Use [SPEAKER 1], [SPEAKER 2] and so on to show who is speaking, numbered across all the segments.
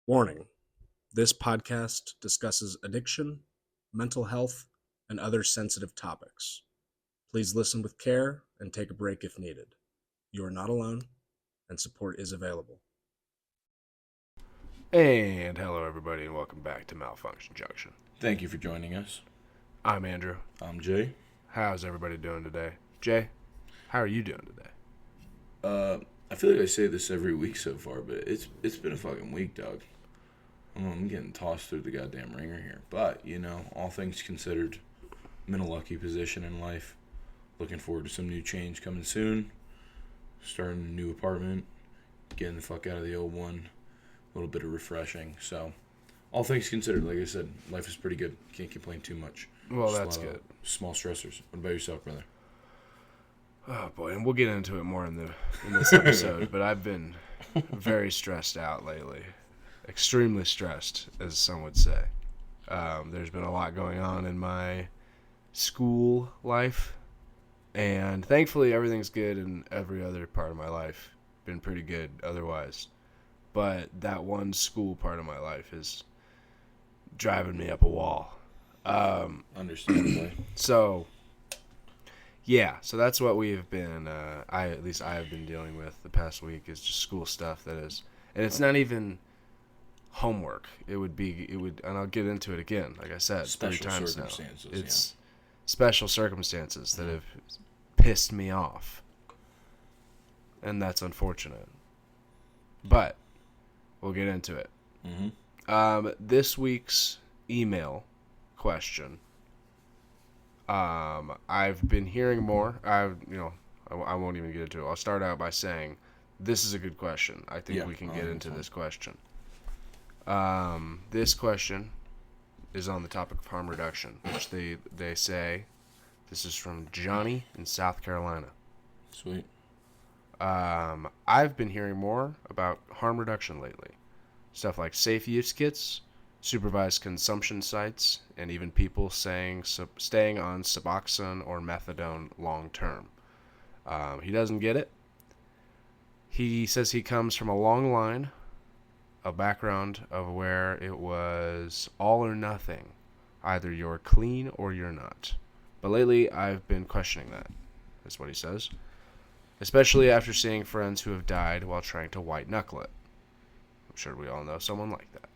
[SPEAKER 1] Warning: this podcast discusses addiction, mental health, and other sensitive topics. Please listen with care and take a break if needed. You are not alone, and support is available.
[SPEAKER 2] And hello, everybody, and welcome back to Malfunction Junction.
[SPEAKER 3] Thank you for joining us.
[SPEAKER 2] I'm Andrew.
[SPEAKER 3] I'm Jay.
[SPEAKER 2] How's everybody doing today? Jay, how are you doing today?
[SPEAKER 3] I feel like I say this every week so far, but it's been a fucking week, dog. I'm getting tossed through the goddamn ringer here. But, all things considered, I'm in a lucky position in life. Looking forward to some new change coming soon. Starting a new apartment. Getting the fuck out of the old one. A little bit of refreshing. So, all things considered, like I said, life is pretty good. Can't complain too much.
[SPEAKER 2] Well,
[SPEAKER 3] Just
[SPEAKER 2] that's
[SPEAKER 3] a lot of
[SPEAKER 2] good.
[SPEAKER 3] Small stressors. What about yourself, brother?
[SPEAKER 2] Oh, boy, and we'll get into it more in this episode, but I've been very stressed out lately. Extremely stressed, as some would say. There's been a lot going on in my school life, and thankfully everything's good in every other part of my life. Been pretty good otherwise. But that one school part of my life is driving me up a wall.
[SPEAKER 3] Understandably.
[SPEAKER 2] So that's what we have been, I have been dealing with the past week is just school stuff that is, and it's not even homework. It would, and I'll get into it again, like I said,
[SPEAKER 3] Special
[SPEAKER 2] 3 times now.
[SPEAKER 3] circumstances,
[SPEAKER 2] It's special circumstances that have pissed me off, and that's unfortunate. But we'll get into it.
[SPEAKER 3] Mm-hmm.
[SPEAKER 2] This week's email question. I've been hearing more. I won't even get into it. I'll start out by saying this is a good question. I think we can get into this question. This question is on the topic of harm reduction, which they say, this is from Johnny in South Carolina.
[SPEAKER 3] Sweet.
[SPEAKER 2] I've been hearing more about harm reduction lately. Stuff like safe use kits, supervised consumption sites, and even people staying on Suboxone or methadone long term. He doesn't get it. He says he comes from a long line, a background of where it was all or nothing. Either you're clean or you're not. But lately, I've been questioning that. That's what he says. Especially after seeing friends who have died while trying to white-knuckle it. I'm sure we all know someone like that.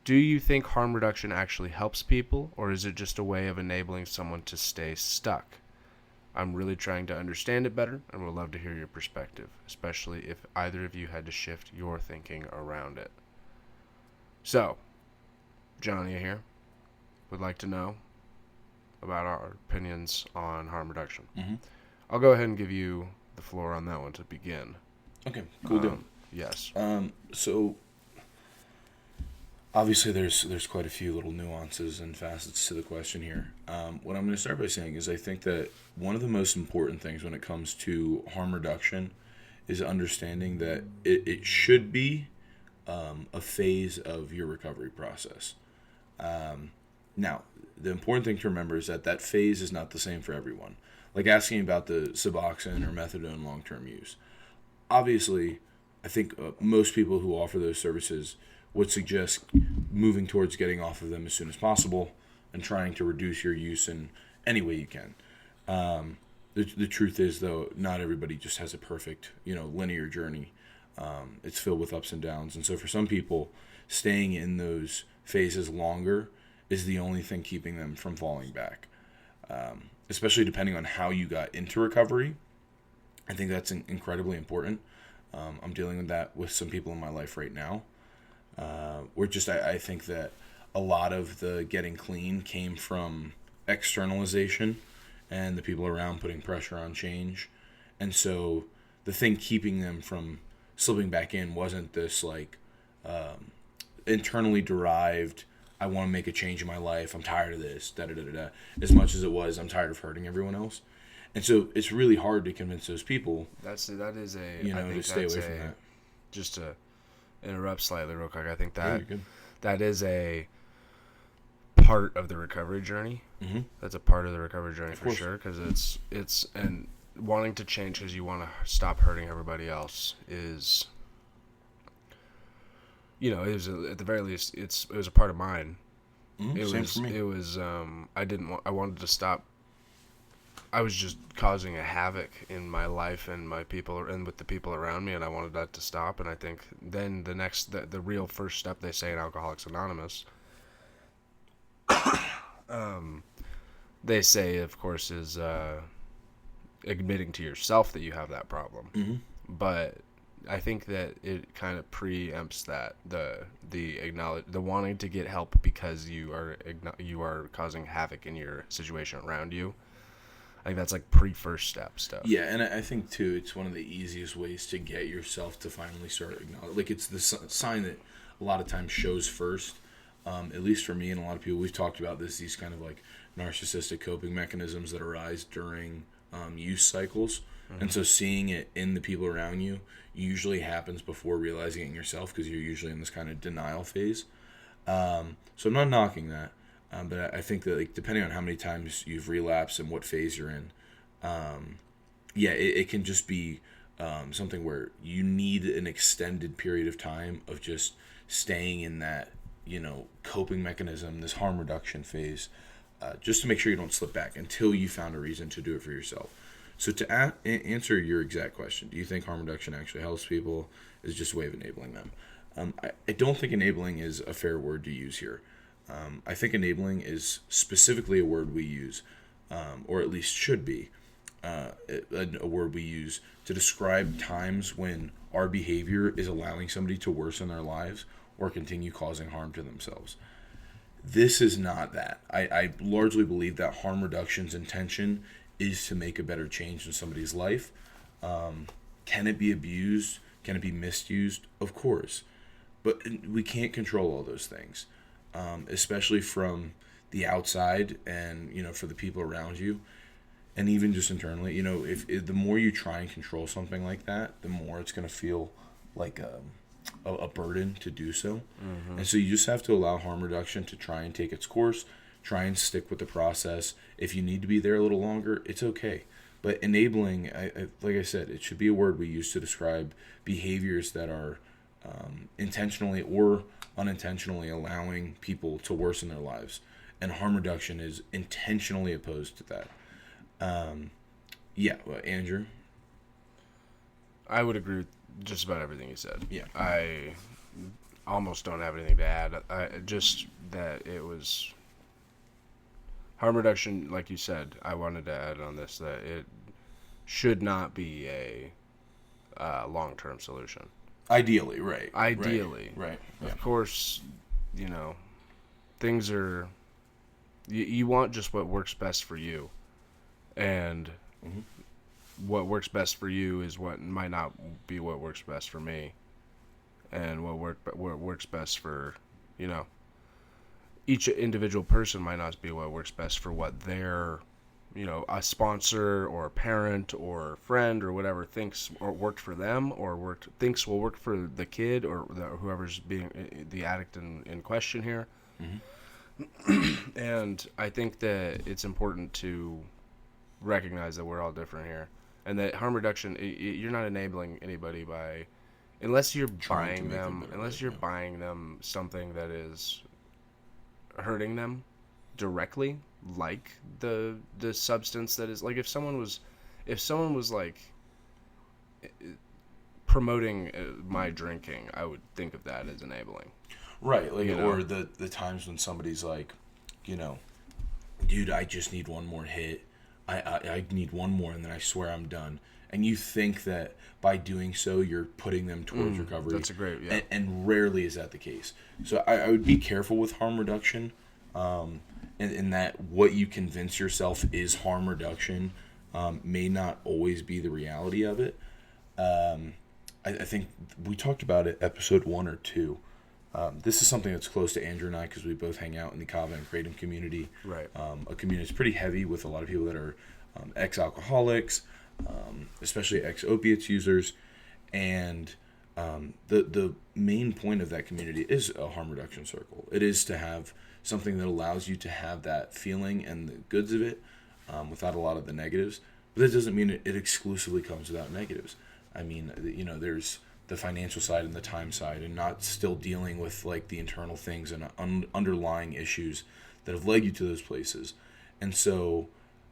[SPEAKER 2] Do you think harm reduction actually helps people, or is it just a way of enabling someone to stay stuck? I'm really trying to understand it better, and would love to hear your perspective, especially if either of you had to shift your thinking around it. So, Johnny here would like to know about our opinions on harm reduction.
[SPEAKER 3] Mm-hmm.
[SPEAKER 2] I'll go ahead and give you the floor on that one to begin.
[SPEAKER 3] Okay, cool deal.
[SPEAKER 2] Yes.
[SPEAKER 3] So obviously there's quite a few little nuances and facets to the question here. What I'm going to start by saying is I think that one of the most important things when it comes to harm reduction is understanding that it should be a phase of your recovery process. Now, the important thing to remember is that phase is not the same for everyone. Like asking about the Suboxone or methadone long-term use. Obviously, I think most people who offer those services would suggest moving towards getting off of them as soon as possible and trying to reduce your use in any way you can. The truth is, though, not everybody just has a perfect, linear journey. It's filled with ups and downs. And so for some people, staying in those phases longer is the only thing keeping them from falling back. Especially depending on how you got into recovery. I think that's incredibly important. I'm dealing with that with some people in my life right now. I think that a lot of the getting clean came from externalization and the people around putting pressure on change. And so the thing keeping them from slipping back in wasn't this internally derived, I want to make a change in my life, I'm tired of this, da-da-da-da-da, as much as it was, I'm tired of hurting everyone else. And so it's really hard to convince those people
[SPEAKER 2] that is a,
[SPEAKER 3] to stay away from that.
[SPEAKER 2] Just to interrupt slightly real quick, I think
[SPEAKER 3] Yeah, you're good.
[SPEAKER 2] that is a part of the recovery journey.
[SPEAKER 3] Mm-hmm.
[SPEAKER 2] That's a part of the recovery journey
[SPEAKER 3] Of
[SPEAKER 2] for
[SPEAKER 3] course.
[SPEAKER 2] sure, because it's and wanting to change because you want to stop hurting everybody else is it was at the very least, it was a part of mine.
[SPEAKER 3] Same for me.
[SPEAKER 2] It was I wanted to stop. I was just causing a havoc in my life and my people and with the people around me, and I wanted that to stop. And I think then the real first step, they say in Alcoholics Anonymous, they say, of course, is admitting to yourself that you have that problem.
[SPEAKER 3] Mm-hmm.
[SPEAKER 2] But I think that it kind of preempts that the wanting to get help because you are causing havoc in your situation around you. I think that's like first step stuff.
[SPEAKER 3] Yeah, and I think too, it's one of the easiest ways to get yourself to finally start acknowledging. Like, it's the sign that a lot of times shows first. At least for me and a lot of people, we've talked about this. These kind of like narcissistic coping mechanisms that arise during use cycles, and so seeing it in the people around you usually happens before realizing it in yourself, because you're usually in this kind of denial phase. So I'm not knocking that. But I think that, like, depending on how many times you've relapsed and what phase you're in, it can just be something where you need an extended period of time of just staying in that, coping mechanism, this harm reduction phase, just to make sure you don't slip back until you found a reason to do it for yourself. So to answer your exact question, do you think harm reduction actually helps people? Is just a way of enabling them? I don't think enabling is a fair word to use here. I think enabling is specifically a word we use, or at least should be, a word we use to describe times when our behavior is allowing somebody to worsen their lives or continue causing harm to themselves. This is not that. I largely believe that harm reduction's intention is to make a better change in somebody's life. Can it be abused? Can it be misused? Of course. But we can't control all those things. Especially from the outside and, for the people around you, and even just internally. If the more you try and control something like that, the more it's going to feel like a burden to do so. Mm-hmm. And so you just have to allow harm reduction to try and take its course, try and stick with the process. If you need to be there a little longer, it's okay. But enabling, like I said, it should be a word we use to describe behaviors that are intentionally or unintentionally allowing people to worsen their lives. And harm reduction is intentionally opposed to that. Andrew?
[SPEAKER 2] I would agree with just about everything you said.
[SPEAKER 3] Yeah.
[SPEAKER 2] I almost don't have anything to add. Just that it was harm reduction, like you said. I wanted to add on this that it should not be a long-term solution.
[SPEAKER 3] Ideally, right.
[SPEAKER 2] Ideally.
[SPEAKER 3] Right. Yeah.
[SPEAKER 2] Of course, things are... You want just what works best for you. And what works best for you is what might not be what works best for me. And what works best for, each individual person might not be what works best for what their, a sponsor or a parent or friend or whatever thinks or worked for them or thinks will work for the kid or whoever's being the addict in question here. Mm-hmm. And I think that it's important to recognize that we're all different here, and that harm reduction, you're not enabling anybody by, unless you're buying them something that is hurting them directly, like the substance that is, like, if someone was like promoting my drinking, I would think of that as enabling.
[SPEAKER 3] Right, like, or the times when somebody's like, dude, I just need one more hit. I need one more, and then I swear I'm done. And you think that by doing so, you're putting them towards recovery.
[SPEAKER 2] That's a great, yeah.
[SPEAKER 3] And rarely is that the case. So I would be careful with harm reduction, in that what you convince yourself is harm reduction may not always be the reality of it. I think we talked about it episode 1 or 2. This is something that's close to Andrew and I because we both hang out in the Kava and Kratom community.
[SPEAKER 2] Right.
[SPEAKER 3] A community that's pretty heavy with a lot of people that are ex-alcoholics, especially ex-opiates users. And the main point of that community is a harm reduction circle. It is to have something that allows you to have that feeling and the goods of it without a lot of the negatives. But that doesn't mean it exclusively comes without negatives. I mean, there's the financial side and the time side, and not still dealing with like the internal things and underlying issues that have led you to those places. And so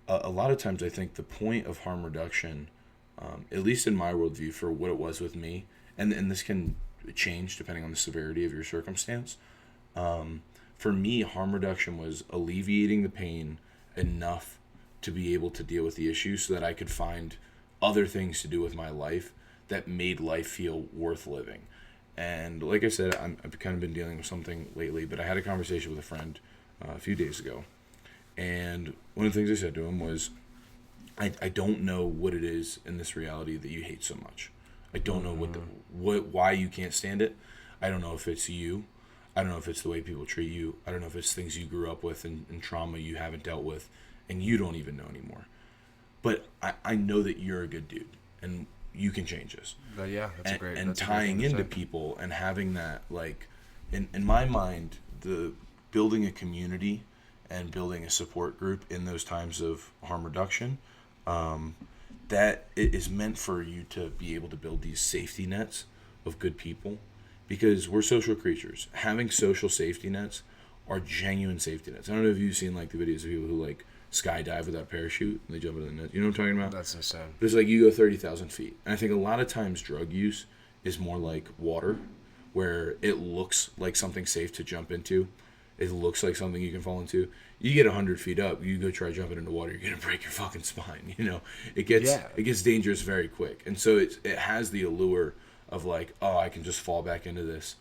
[SPEAKER 3] a lot of times I think the point of harm reduction, at least in my worldview, for what it was with me, and this can change depending on the severity of your circumstance. For me, harm reduction was alleviating the pain enough to be able to deal with the issue so that I could find other things to do with my life that made life feel worth living. And like I said, I've kind of been dealing with something lately, but I had a conversation with a friend a few days ago. And one of the things I said to him was, I don't know what it is in this reality that you hate so much. I don't know why you can't stand it. I don't know if it's you. I don't know if it's the way people treat you. I don't know if it's things you grew up with and trauma you haven't dealt with and you don't even know anymore. But I know that you're a good dude and you can change this.
[SPEAKER 2] Yeah, that's great.
[SPEAKER 3] And
[SPEAKER 2] that's
[SPEAKER 3] tying into people and having that, like, in my mind, the building a community and building a support group in those times of harm reduction, that it is meant for you to be able to build these safety nets of good people, because we're social creatures. Having social safety nets are genuine safety nets. I don't know if you've seen like the videos of people who like skydive without parachute and they jump into the net. You know what I'm talking about?
[SPEAKER 2] That's insane.
[SPEAKER 3] But it's like you go 30,000 feet. And I think a lot of times drug use is more like water, where it looks like something safe to jump into. It looks like something you can fall into. You get 100 feet up, you go try jumping into water, you're gonna break your fucking spine. You know, it gets dangerous very quick. And so it has the allure of like, oh, I can just fall back into this,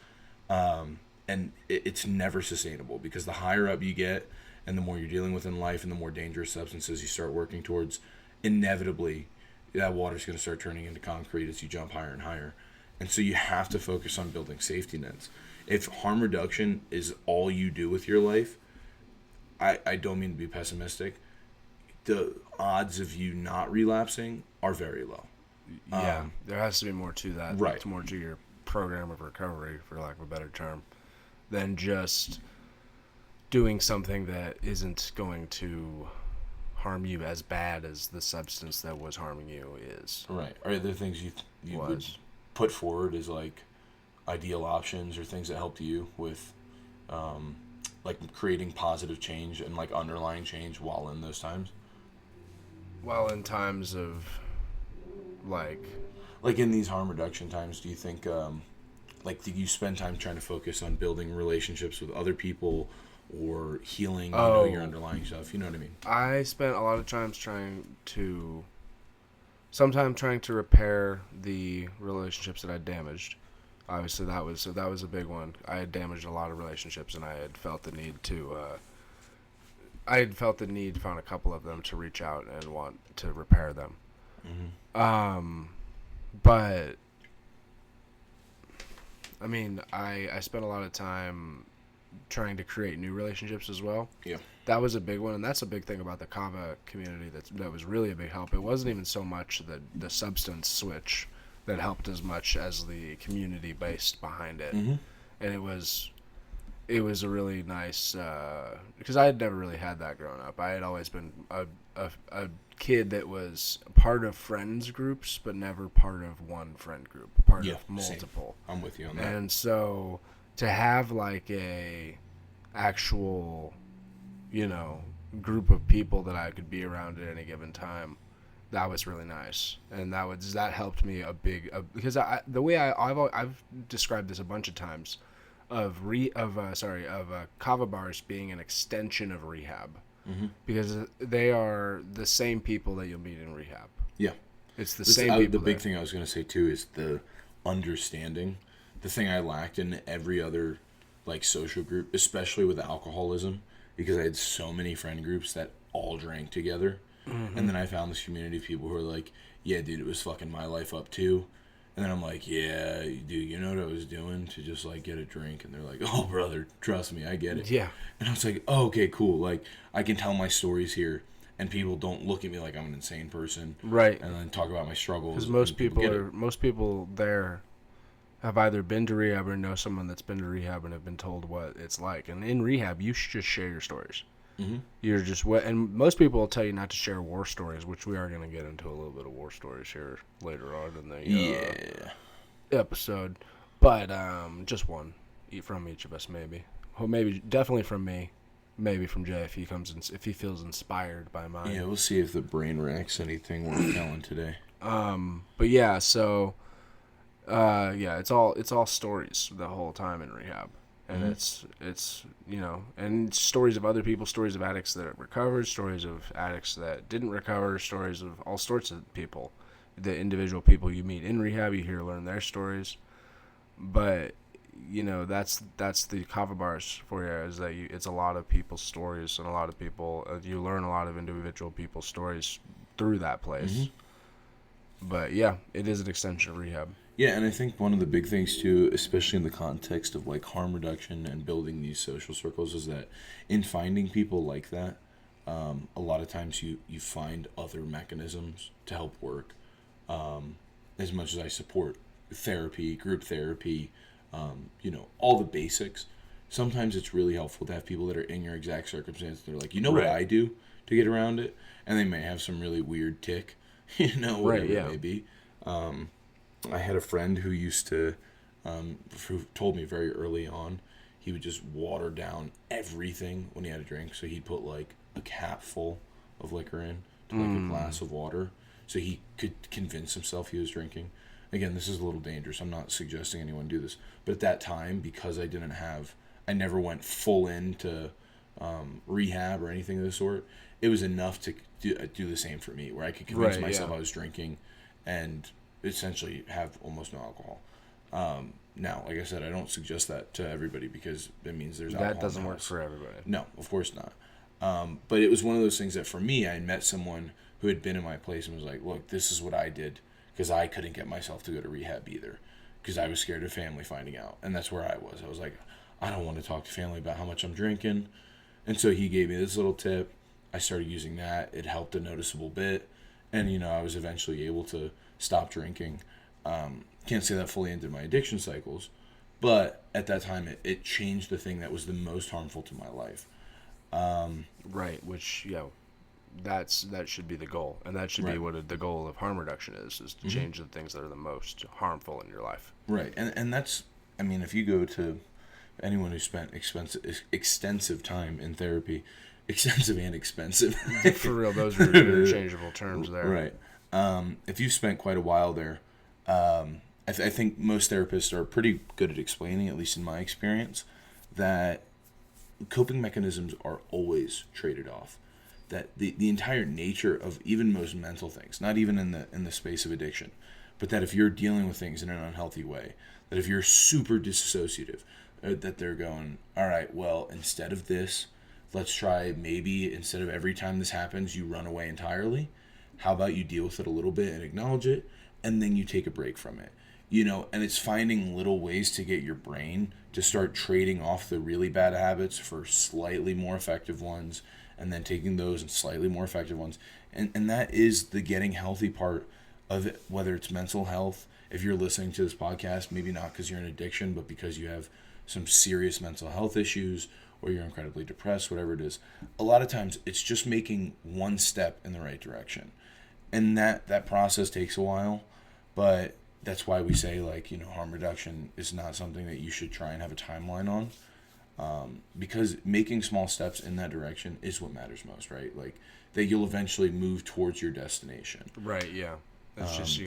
[SPEAKER 3] and it's never sustainable, because the higher up you get, and the more you're dealing with in life, and the more dangerous substances you start working towards, inevitably that water's gonna start turning into concrete as you jump higher and higher. And so you have to focus on building safety nets. If harm reduction is all you do with your life, I don't mean to be pessimistic, the odds of you not relapsing are very low.
[SPEAKER 2] Yeah, there has to be more to that.
[SPEAKER 3] Right.
[SPEAKER 2] It's more to your program of recovery, for lack of a better term, than just doing something that isn't going to harm you as bad as the substance that was harming you is.
[SPEAKER 3] Right. Are there things you would put forward as like ideal options or things that helped you with like creating positive change and like underlying change while in those times?
[SPEAKER 2] While in times of like
[SPEAKER 3] in these harm reduction times, do you think like do you spend time trying to focus on building relationships with other people or healing your underlying stuff? You know what I mean? I
[SPEAKER 2] spent a lot of times trying to repair the relationships that I damaged. Obviously, that was a big one. I had damaged a lot of relationships, and I had felt the need found a couple of them to reach out and want to repair them. Mm-hmm. But I mean, I spent a lot of time trying to create new relationships as well.
[SPEAKER 3] Yeah.
[SPEAKER 2] That was a big one, and that's a big thing about the Kava community that was really a big help. It wasn't even so much the substance switch that helped as much as the community based behind it. Mm-hmm. And it was a really nice, because I had never really had that growing up. I had always been a kid that was part of friends groups, but never part of one friend group, part of multiple.
[SPEAKER 3] Same. I'm with you on that.
[SPEAKER 2] And so to have like a actual, group of people that I could be around at any given time, that was really nice, and that helped me because the way I've described this a bunch of times, of kava bars being an extension of rehab, mm-hmm. because they are the same people that you'll meet in rehab.
[SPEAKER 3] Yeah,
[SPEAKER 2] it's the same people.
[SPEAKER 3] The big thing I was going to say too is the understanding. The thing I lacked in every other like social group, especially with alcoholism, because I had so many friend groups that all drank together. Mm-hmm. And then I found this community of people who are like, yeah, dude, it was fucking my life up too. And then I'm like, yeah, dude, you know what I was doing to just like get a drink? And they're like, oh, brother, trust me, I get it.
[SPEAKER 2] Yeah.
[SPEAKER 3] And I was like, oh, okay, cool. Like, I can tell my stories here, and people don't look at me like I'm an insane person.
[SPEAKER 2] Right.
[SPEAKER 3] And then talk about my struggles.
[SPEAKER 2] Because most people there have either been to rehab or know someone that's been to rehab and have been told what it's like. And in rehab, you should just share your stories. Mm-hmm. You're just and most people will tell you not to share war stories, which we are going to get into a little bit of war stories here later on in the episode, but just one from each of us, maybe. Well, maybe definitely from me, maybe from Jay if if he feels inspired by mine.
[SPEAKER 3] Yeah, we'll see if the brain racks anything worth telling today.
[SPEAKER 2] But yeah, so yeah, it's all stories the whole time in rehab, and it's and stories of other people, stories of addicts that recovered, stories of addicts that didn't recover, stories of all sorts of people, the individual people you meet in rehab, you hear learn their stories, but that's the kava bars for you, is that it's a lot of people's stories, and a lot of people you learn a lot of individual people's stories through that place. But yeah, it is an extension of rehab.
[SPEAKER 3] Yeah, and I think one of the big things too, especially in the context of like harm reduction and building these social circles, is that in finding people like that, a lot of times you find other mechanisms to help work. As much as I support therapy, group therapy, all the basics, sometimes it's really helpful to have people that are in your exact circumstance. They're like, what I do to get around it, and they may have some really weird tick, whatever it may be. I had a friend who used to, who told me very early on, he would just water down everything when he had a drink. So he'd put like a cap full of liquor in to like a glass of water, so he could convince himself he was drinking. Again, this is a little dangerous. I'm not suggesting anyone do this, but at that time, because I never went full into rehab or anything of the sort. It was enough to do the same for me, where I could convince myself I was drinking, and essentially have almost no alcohol. Now, like I said, I don't suggest that to everybody, because it means there's alcohol.
[SPEAKER 2] That doesn't work for everybody.
[SPEAKER 3] No, of course not. But it was one of those things that for me, I met someone who had been in my place and was like, look, this is what I did, because I couldn't get myself to go to rehab either, because I was scared of family finding out. And that's where I was. I was like, I don't want to talk to family about how much I'm drinking. And so he gave me this little tip. I started using that. It helped a noticeable bit. And, I was eventually able to stop drinking. Can't say that fully ended my addiction cycles, but at that time it changed the thing that was the most harmful to my life.
[SPEAKER 2] Right, which, that should be the goal. And that should be what the goal of harm reduction is to change the things that are the most harmful in your life.
[SPEAKER 3] Right, and that's, if you go to anyone who spent extensive time in therapy, extensive and expensive.
[SPEAKER 2] For real, those are interchangeable terms there.
[SPEAKER 3] Right. If you've spent quite a while there, I think most therapists are pretty good at explaining, at least in my experience, that coping mechanisms are always traded off. That the entire nature of even most mental things, not even in the space of addiction, but that if you're dealing with things in an unhealthy way, that if you're super dissociative, that they're going, all right, well, instead of this, let's try maybe instead of every time this happens, you run away entirely. How about you deal with it a little bit and acknowledge it, and then you take a break from it? And it's finding little ways to get your brain to start trading off the really bad habits for slightly more effective ones, and then taking those and slightly more effective ones. And that is the getting healthy part of it, whether it's mental health. If you're listening to this podcast, maybe not because you're in addiction, but because you have some serious mental health issues, or you're incredibly depressed, whatever it is, a lot of times it's just making one step in the right direction. And that process takes a while, but that's why we say, harm reduction is not something that you should try and have a timeline on, because making small steps in that direction is what matters most, right? Like, that you'll eventually move towards your destination.
[SPEAKER 2] Right, yeah. It's just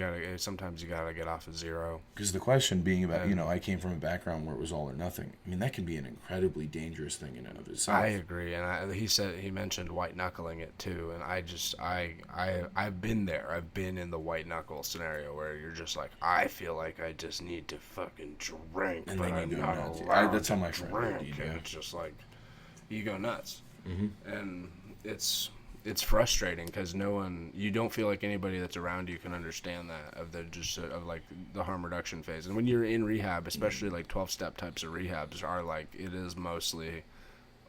[SPEAKER 2] sometimes you gotta get off of zero.
[SPEAKER 3] Because the question being about, I came from a background where it was all or nothing. That can be an incredibly dangerous thing in and of itself.
[SPEAKER 2] I agree, and he mentioned white-knuckling it too, and I've been there. I've been in the white-knuckle scenario where you're just like, I feel like I just need to fucking drink,
[SPEAKER 3] and
[SPEAKER 2] but
[SPEAKER 3] then
[SPEAKER 2] I'm
[SPEAKER 3] you go
[SPEAKER 2] not
[SPEAKER 3] nuts.
[SPEAKER 2] allowed
[SPEAKER 3] That's how my
[SPEAKER 2] to
[SPEAKER 3] friend
[SPEAKER 2] drink, and it's just like, you go nuts. And it's frustrating because you don't feel like anybody that's around you can understand that of the harm reduction phase. And when you're in rehab, especially like 12-step types of rehabs are like, it is mostly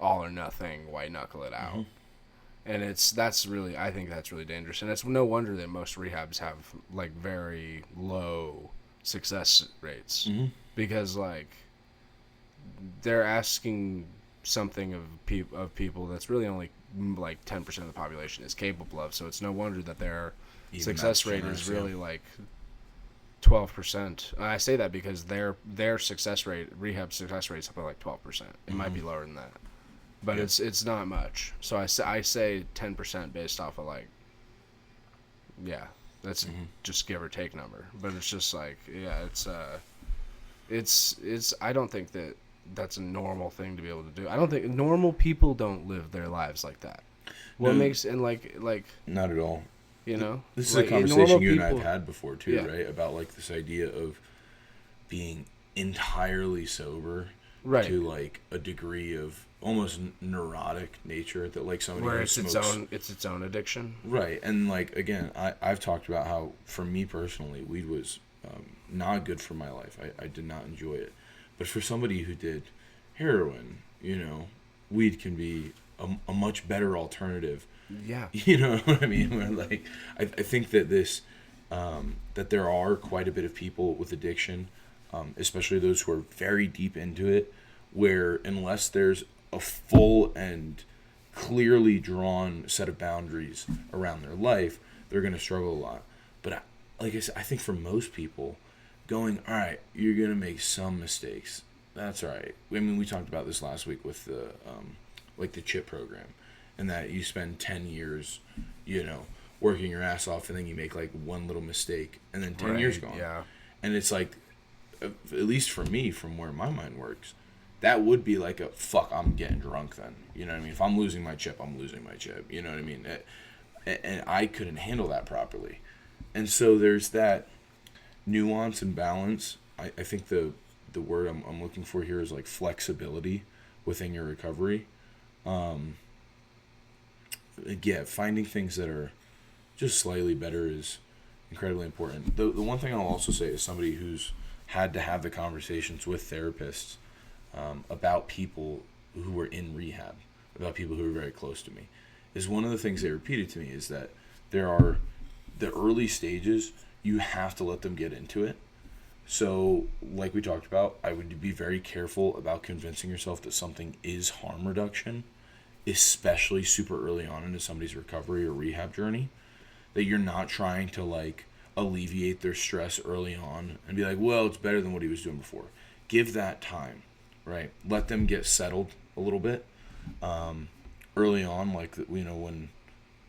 [SPEAKER 2] all or nothing, white knuckle it out. And I think that's really dangerous. And it's no wonder that most rehabs have like very low success rates, because like they're asking something of people that's really only like 10% of the population is capable of. So it's no wonder that their success rate is really like 12%. I say that because their success rate, rehab success rate, is something like 12%. It might be lower than that, but it's not much. So I say 10% based off of like, yeah, that's just give or take number. But it's just like, yeah, it's I don't think that's a normal thing to be able to do. I don't think normal people don't live their lives like that. What makes and like
[SPEAKER 3] not at all.
[SPEAKER 2] You know,
[SPEAKER 3] this is
[SPEAKER 2] like,
[SPEAKER 3] a conversation you and I
[SPEAKER 2] people,
[SPEAKER 3] have had before too, right? About like this idea of being entirely sober,
[SPEAKER 2] right,
[SPEAKER 3] to like a degree of almost neurotic nature that like somebody
[SPEAKER 2] where
[SPEAKER 3] who
[SPEAKER 2] it's
[SPEAKER 3] smokes,
[SPEAKER 2] its own addiction,
[SPEAKER 3] right? And like again, I've talked about how for me personally, weed was not good for my life. I did not enjoy it, but for somebody who did heroin, weed can be a much better alternative.
[SPEAKER 2] Yeah.
[SPEAKER 3] You know what I mean? Where like I think that this that there are quite a bit of people with addiction, especially those who are very deep into it, where unless there's a full and clearly drawn set of boundaries around their life, they're going to struggle a lot. But like I said, I think for most people, going, all right, you're going to make some mistakes. That's all right. I mean, we talked about this last week with the like the CHIP program, and that you spend 10 years, working your ass off, and then you make like one little mistake, and then 10 years gone.
[SPEAKER 2] Yeah.
[SPEAKER 3] And it's like, at least for me, from where my mind works, that would be like a, fuck, I'm getting drunk then. You know what I mean? If I'm losing my chip, I'm losing my chip. You know what I mean? And I couldn't handle that properly. And so there's that nuance and balance. I think the word I'm looking for here is like flexibility within your recovery. Yeah, finding things that are just slightly better is incredibly important. The one thing I'll also say is somebody who's had to have the conversations with therapists about people who were in rehab, about people who are very close to me, is one of the things they repeated to me is that there are the early stages, you have to let them get into it. So, like we talked about, I would be very careful about convincing yourself that something is harm reduction, especially super early on into somebody's recovery or rehab journey, that you're not trying to like alleviate their stress early on and be like, well, it's better than what he was doing before. Give that time, right? Let them get settled a little bit early on, like, when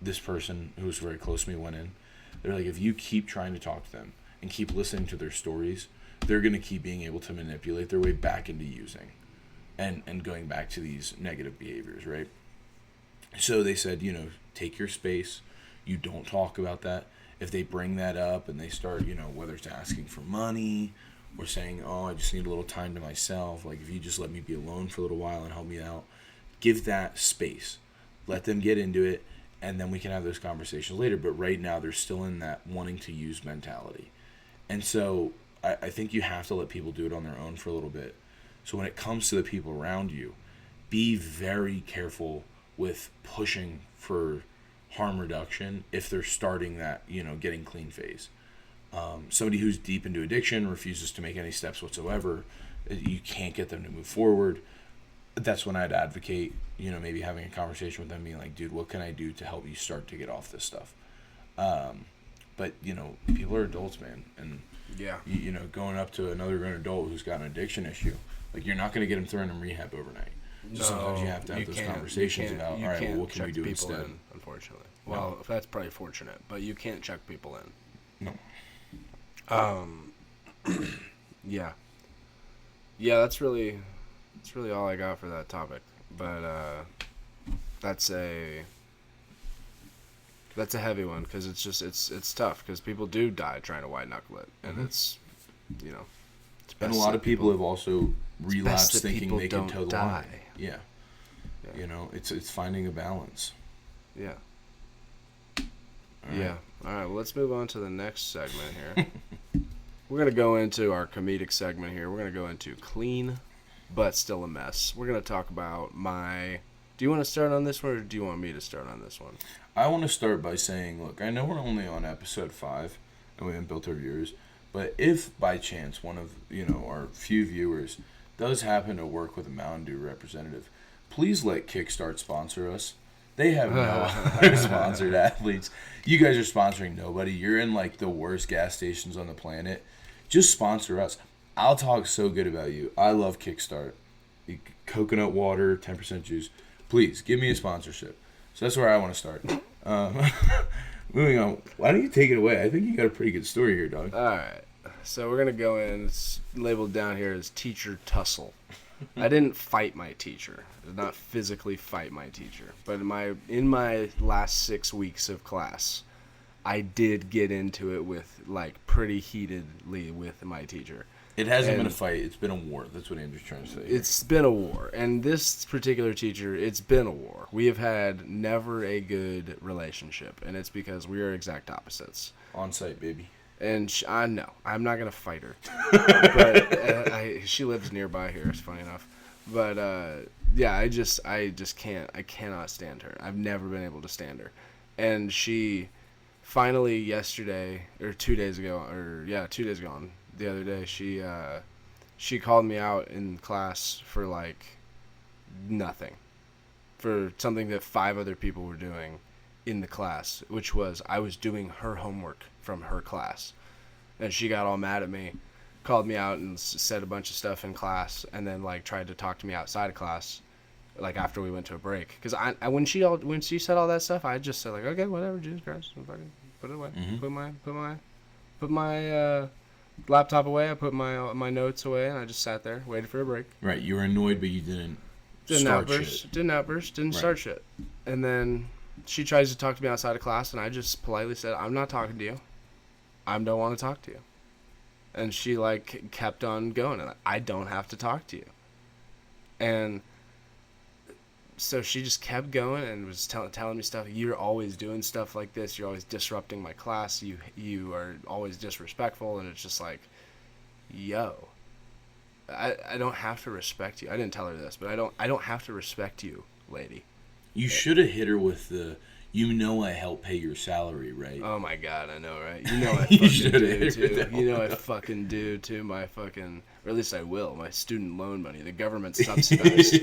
[SPEAKER 3] this person who was very close to me went in, they're like, if you keep trying to talk to them and keep listening to their stories, they're going to keep being able to manipulate their way back into using and going back to these negative behaviors, right? So they said, take your space. You don't talk about that. If they bring that up and they start, whether it's asking for money or saying, oh, I just need a little time to myself, like if you just let me be alone for a little while and help me out, give that space. Let them get into it, and then we can have those conversations later. But right now they're still in that wanting to use mentality. And so I think you have to let people do it on their own for a little bit. So when it comes to the people around you, be very careful with pushing for harm reduction if they're starting that, getting clean phase. Somebody who's deep into addiction refuses to make any steps whatsoever, you can't get them to move forward. That's when I'd advocate, maybe having a conversation with them, being like, dude, what can I do to help you start to get off this stuff? But, people are adults, man. And,
[SPEAKER 2] yeah,
[SPEAKER 3] going up to another grown adult who's got an addiction issue, like, you're not going to get them thrown in rehab overnight. So sometimes you have to have those conversations about, all right, well, what can we do instead?
[SPEAKER 2] Unfortunately. Well, that's probably fortunate, but you can't check people in.
[SPEAKER 3] No.
[SPEAKER 2] Yeah. Yeah, that's really all I got for that topic. But that's a heavy one because it's just it's tough because people do die trying to white knuckle it, and it's it's best
[SPEAKER 3] and a lot of people have also relapsed thinking they can toe the line. Yeah. It's finding a balance.
[SPEAKER 2] Yeah.
[SPEAKER 3] All right.
[SPEAKER 2] Yeah. All right. Well, let's move on to the next segment here. We're gonna go into our comedic segment here. We're gonna go into clean, but still a mess. We're gonna talk about my. Do you want to start on this one, or do you want me to start on this one?
[SPEAKER 3] I want to start by saying, look, I know we're only on episode 5, and we haven't built our viewers, but if by chance one of our few viewers does happen to work with a Mountain Dew representative, please let Kickstart sponsor us. They have no other sponsored athletes. You guys are sponsoring nobody. You're in like the worst gas stations on the planet. Just sponsor us. I'll talk so good about you. I love Kickstart. Coconut water, 10% juice. Please, give me a sponsorship. So that's where I want to start. Moving on. Why don't you take it away? I think you got a pretty good story here, dog.
[SPEAKER 2] All right. So we're going to go in. It's labeled down here as teacher tussle. I didn't fight my teacher. I did not physically fight my teacher. But in my last 6 weeks of class, I did get into it with, like, pretty heatedly with my teacher.
[SPEAKER 3] It hasn't been a fight. It's been a war. That's what Andrew's trying to say.
[SPEAKER 2] It's been a war. And this particular teacher, it's been a war. We have had never a good relationship. And it's because we are exact opposites.
[SPEAKER 3] On site, baby.
[SPEAKER 2] And I know. I'm not going to fight her. But she lives nearby here, it's funny enough. But, yeah, I just can't. I cannot stand her. I've never been able to stand her. And she finally yesterday, or 2 days ago, the other day, she called me out in class for, like, nothing. For something that 5 other people were doing in the class, which was I was doing her homework from her class. And she got all mad at me, called me out and said a bunch of stuff in class, and then, like, tried to talk to me outside of class, like, after we went to a break. Because when she said all that stuff, I just said, like, okay, whatever, Jesus Christ, put it away.
[SPEAKER 3] Mm-hmm.
[SPEAKER 2] Put my laptop away. I put my notes away, and I just sat there, waited for a break.
[SPEAKER 3] Right, you were annoyed, but you didn't
[SPEAKER 2] Start shit. And then she tries to talk to me outside of class, and I just politely said, I'm not talking to you. I don't want to talk to you. And she, like, kept on going, and I don't have to talk to you. And so she just kept going and was telling me stuff. You're always doing stuff like this. You're always disrupting my class. You are always disrespectful. And it's just like, yo, I don't have to respect you. I didn't tell her this, but I don't have to respect you, lady.
[SPEAKER 3] You should have hit her with the, I help pay your salary, right?
[SPEAKER 2] Oh my God, I know, right? You know I fucking do too. You know I
[SPEAKER 3] one.
[SPEAKER 2] fucking do too. Or at least I will. My student loan money. The government subsidized.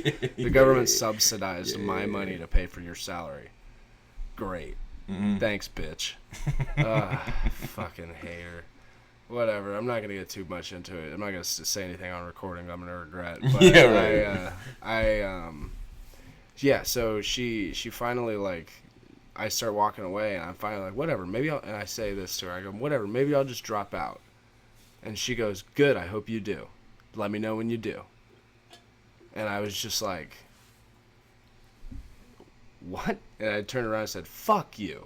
[SPEAKER 2] My money to pay for your salary. Great.
[SPEAKER 3] Mm-hmm.
[SPEAKER 2] Thanks, bitch. Fucking hater. Whatever. I'm not gonna get too much into it. I'm not gonna say anything on recording I'm gonna regret. But
[SPEAKER 3] yeah, right.
[SPEAKER 2] Yeah. So she finally, like, I start walking away, and I'm finally like, whatever. And I say this to her. I go, whatever. Maybe I'll just drop out. And she goes, good. I hope you do. Let me know when you do. And I was just like, what? And I turned around and said, fuck you.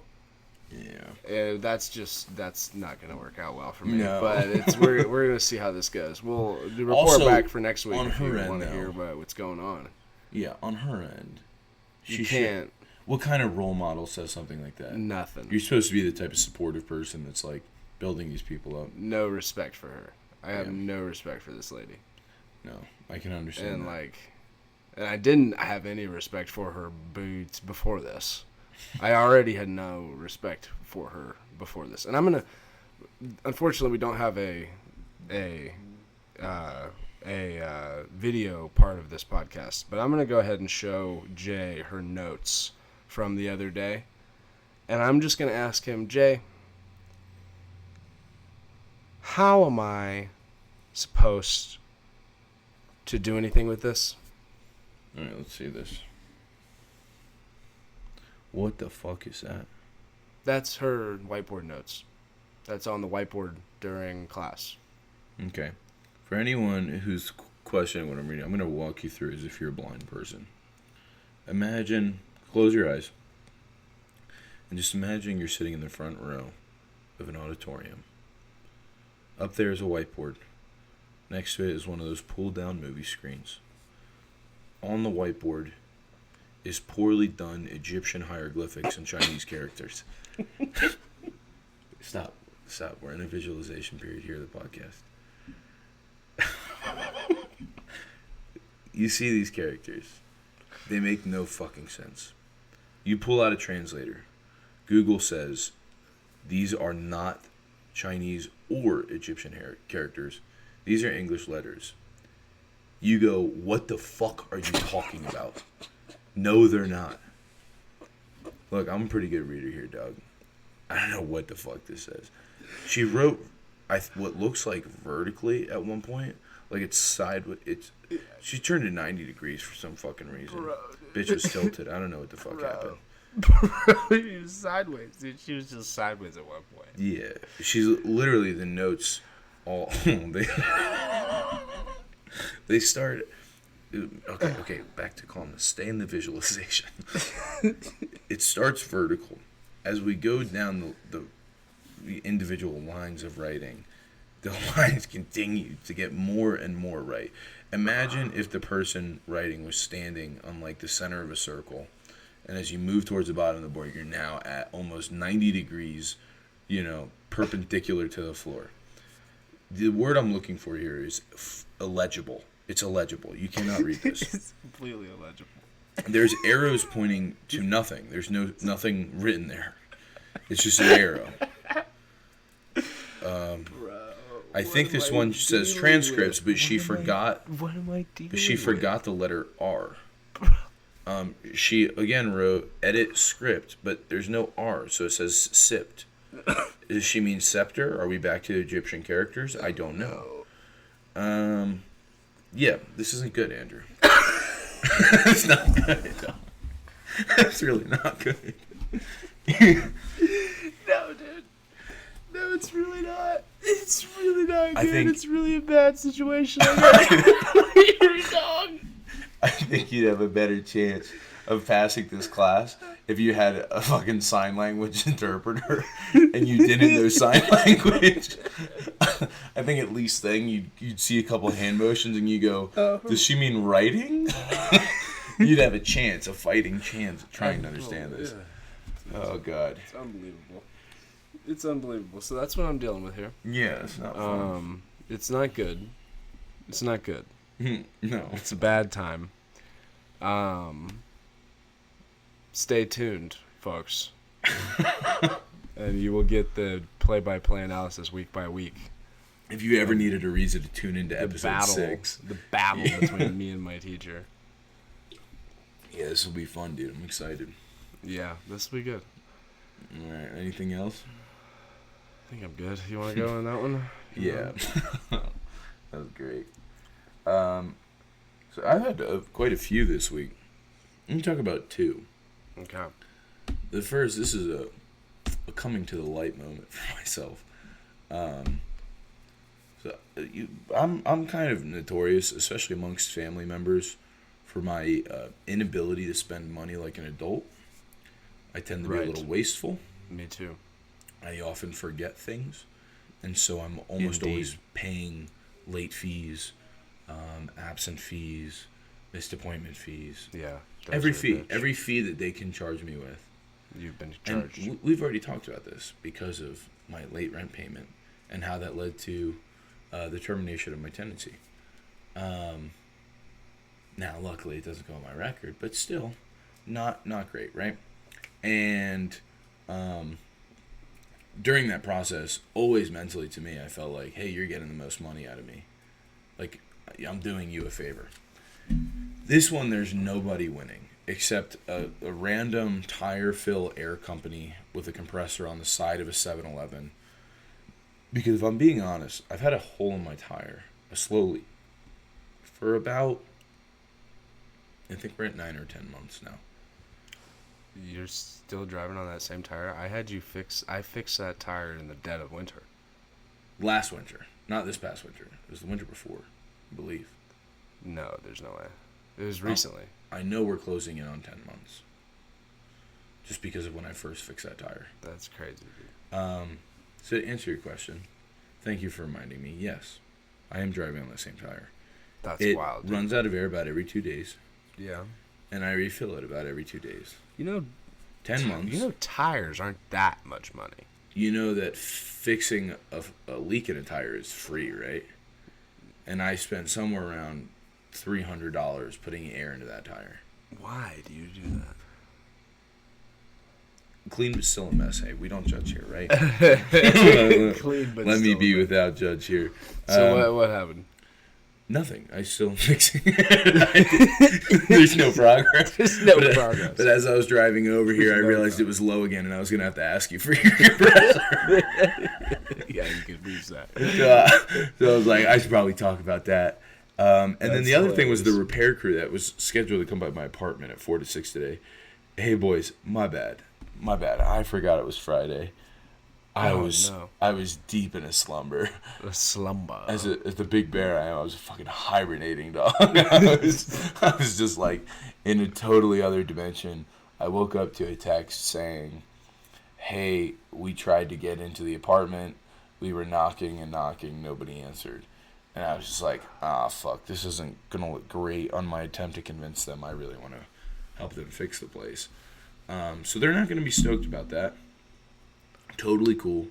[SPEAKER 3] Yeah.
[SPEAKER 2] That's not going to work out well for me.
[SPEAKER 3] No.
[SPEAKER 2] But we're going to see how this goes. We'll report
[SPEAKER 3] Also,
[SPEAKER 2] back for next week
[SPEAKER 3] on
[SPEAKER 2] if you
[SPEAKER 3] her end,
[SPEAKER 2] want to
[SPEAKER 3] though,
[SPEAKER 2] hear about what's going on.
[SPEAKER 3] Yeah, on her end.
[SPEAKER 2] You can't.
[SPEAKER 3] What kind of role model says something like that?
[SPEAKER 2] Nothing.
[SPEAKER 3] You're supposed to be the type of supportive person that's, like, building these people up.
[SPEAKER 2] No respect for her. I have no respect for this lady.
[SPEAKER 3] No, I can understand
[SPEAKER 2] And,
[SPEAKER 3] that.
[SPEAKER 2] like, and I didn't have any respect for her boots before this. I already had no respect for her before this. And I'm going to, unfortunately, we don't have a video part of this podcast, but I'm going to go ahead and show Jay her notes from the other day. And I'm just going to ask him, Jay, how am I supposed to do anything with this?
[SPEAKER 3] All right, let's see this. What the fuck is that?
[SPEAKER 2] That's her whiteboard notes. That's on the whiteboard during class.
[SPEAKER 3] Okay. For anyone who's questioning what I'm reading, I'm going to walk you through as if you're a blind person. Close your eyes, and just imagine you're sitting in the front row of an auditorium. Up there is a whiteboard. Next to it is one of those pull-down movie screens. On the whiteboard is poorly done Egyptian hieroglyphics and Chinese characters. Stop. We're in a visualization period here of the podcast. You see these characters. They make no fucking sense. You pull out a translator. Google says these are not Chinese or Egyptian characters. These are English letters. You go, what the fuck are you talking about? No, they're not. Look, I'm a pretty good reader here, Doug. I don't know what the fuck this says. She wrote what looks like vertically at one point, like it's sideways. She turned it 90 degrees for some fucking reason.
[SPEAKER 2] Bro,
[SPEAKER 3] Bitch was tilted. I don't know what the fuck happened.
[SPEAKER 2] Bro, she was sideways, dude. She was just sideways at one point.
[SPEAKER 3] Yeah, she's literally the notes all they start. Okay, back to calmness. Stay in the visualization. It starts vertical. As we go down the individual lines of writing, the lines continue to get more and more right. Imagine if the person writing was standing on like the center of a circle, and as you move towards the bottom of the board, you're now at almost 90 degrees, perpendicular to the floor. The word I'm looking for here is illegible. It's illegible. You cannot read this.
[SPEAKER 2] It's completely illegible.
[SPEAKER 3] There's arrows pointing to nothing. There's nothing written there. It's just an arrow. I think this one says transcripts, but she forgot.
[SPEAKER 2] What am I dealing
[SPEAKER 3] But she
[SPEAKER 2] with?
[SPEAKER 3] forgot the letter R. She again wrote edit script, but there's no R, so it says sipped. Does she mean scepter? Are we back to Egyptian characters? I don't know. Yeah, this isn't good, Andrew. It's not good. It's really not good.
[SPEAKER 2] No, dude. No, it's really not. It's really not
[SPEAKER 3] I
[SPEAKER 2] good.
[SPEAKER 3] think-
[SPEAKER 2] It's really a bad situation. You're dog.
[SPEAKER 3] I think you'd have a better chance of passing this class if you had a fucking sign language interpreter and you didn't know sign language. I think at least then you'd see a couple hand motions and you go, does she mean writing? You'd have a fighting chance of trying to understand this.
[SPEAKER 2] Yeah.
[SPEAKER 3] Oh, God.
[SPEAKER 2] It's unbelievable. It's unbelievable. So that's what I'm dealing with here.
[SPEAKER 3] Yeah, it's not fun.
[SPEAKER 2] It's not good. It's not good.
[SPEAKER 3] No.
[SPEAKER 2] It's a bad time. Stay tuned, folks. And you will get the play-by-play analysis week by week.
[SPEAKER 3] If you ever needed a reason to tune into episode 6.
[SPEAKER 2] The battle between me and my teacher.
[SPEAKER 3] Yeah, this will be fun, dude. I'm excited.
[SPEAKER 2] Yeah, this will be good.
[SPEAKER 3] All right, anything else?
[SPEAKER 2] I think I'm good. You want to go on that one?
[SPEAKER 3] Yeah. That was great. So I've had quite a few this week. Let me talk about 2.
[SPEAKER 2] Okay.
[SPEAKER 3] The first, this is a coming to the light moment for myself. I'm kind of notorious, especially amongst family members, for my inability to spend money like an adult. I tend to be a little wasteful.
[SPEAKER 2] Me too.
[SPEAKER 3] I often forget things, and so I'm almost always paying late fees, absent fees, missed appointment fees.
[SPEAKER 2] Yeah.
[SPEAKER 3] Every fee that they can charge me with.
[SPEAKER 2] You've been charged.
[SPEAKER 3] And we've already talked about this because of my late rent payment and how that led to the termination of my tenancy. Now, luckily, it doesn't go on my record, but still, not great, right? And during that process, always mentally to me, I felt like, hey, you're getting the most money out of me. Like, I'm doing you a favor. This one, there's nobody winning except a random tire fill air company with a compressor on the side of a 7-Eleven. Because if I'm being honest, I've had a hole in my tire, slowly, for about, I think we're at 9 or 10 months now.
[SPEAKER 2] You're still driving on that same tire? I fixed that tire in the dead of winter.
[SPEAKER 3] Last winter. Not this past winter. It was the winter before, I believe.
[SPEAKER 2] No, there's no way. It was recently.
[SPEAKER 3] I know we're closing in on 10 months. Just because of when I first fixed that tire.
[SPEAKER 2] That's crazy, dude.
[SPEAKER 3] So to answer your question, thank you for reminding me. Yes, I am driving on the same tire.
[SPEAKER 2] That's wild,
[SPEAKER 3] It
[SPEAKER 2] dude.
[SPEAKER 3] runs out of air about every 2 days.
[SPEAKER 2] Yeah.
[SPEAKER 3] And I refill it about every 2 days. 10 months.
[SPEAKER 2] You know tires aren't that much money.
[SPEAKER 3] You know that fixing a leak in a tire is free, right? And I spent somewhere around $300 putting air into that tire.
[SPEAKER 2] Why do you do that?
[SPEAKER 3] Clean but still a mess. Hey, we don't judge here, right?
[SPEAKER 2] Clean, but
[SPEAKER 3] Let me
[SPEAKER 2] still
[SPEAKER 3] be
[SPEAKER 2] a mess.
[SPEAKER 3] without judge here.
[SPEAKER 2] So what happened?
[SPEAKER 3] Nothing. I still fixing it. There's no progress.
[SPEAKER 2] There's no progress.
[SPEAKER 3] But as I was driving over here, I realized it was low again, and I was going to have to ask you for your compressor.
[SPEAKER 2] Yeah, you could lose that.
[SPEAKER 3] So I was like, I should probably talk about that. And then the other thing was the
[SPEAKER 2] hilarious.
[SPEAKER 3] repair crew that was scheduled to come by my apartment at 4 to 6 today. Hey, boys, my bad. I forgot it was Friday. I was deep in a slumber.
[SPEAKER 2] A slumber.
[SPEAKER 3] As the big bear I am, I was fucking hibernating, dog. I was just like in a totally other dimension. I woke up to a text saying, hey, we tried to get into the apartment. We were knocking and knocking. Nobody answered. And I was just like, fuck, this isn't going to look great on my attempt to convince them I really want to help them fix the place. So they're not going to be stoked about that. Totally cool.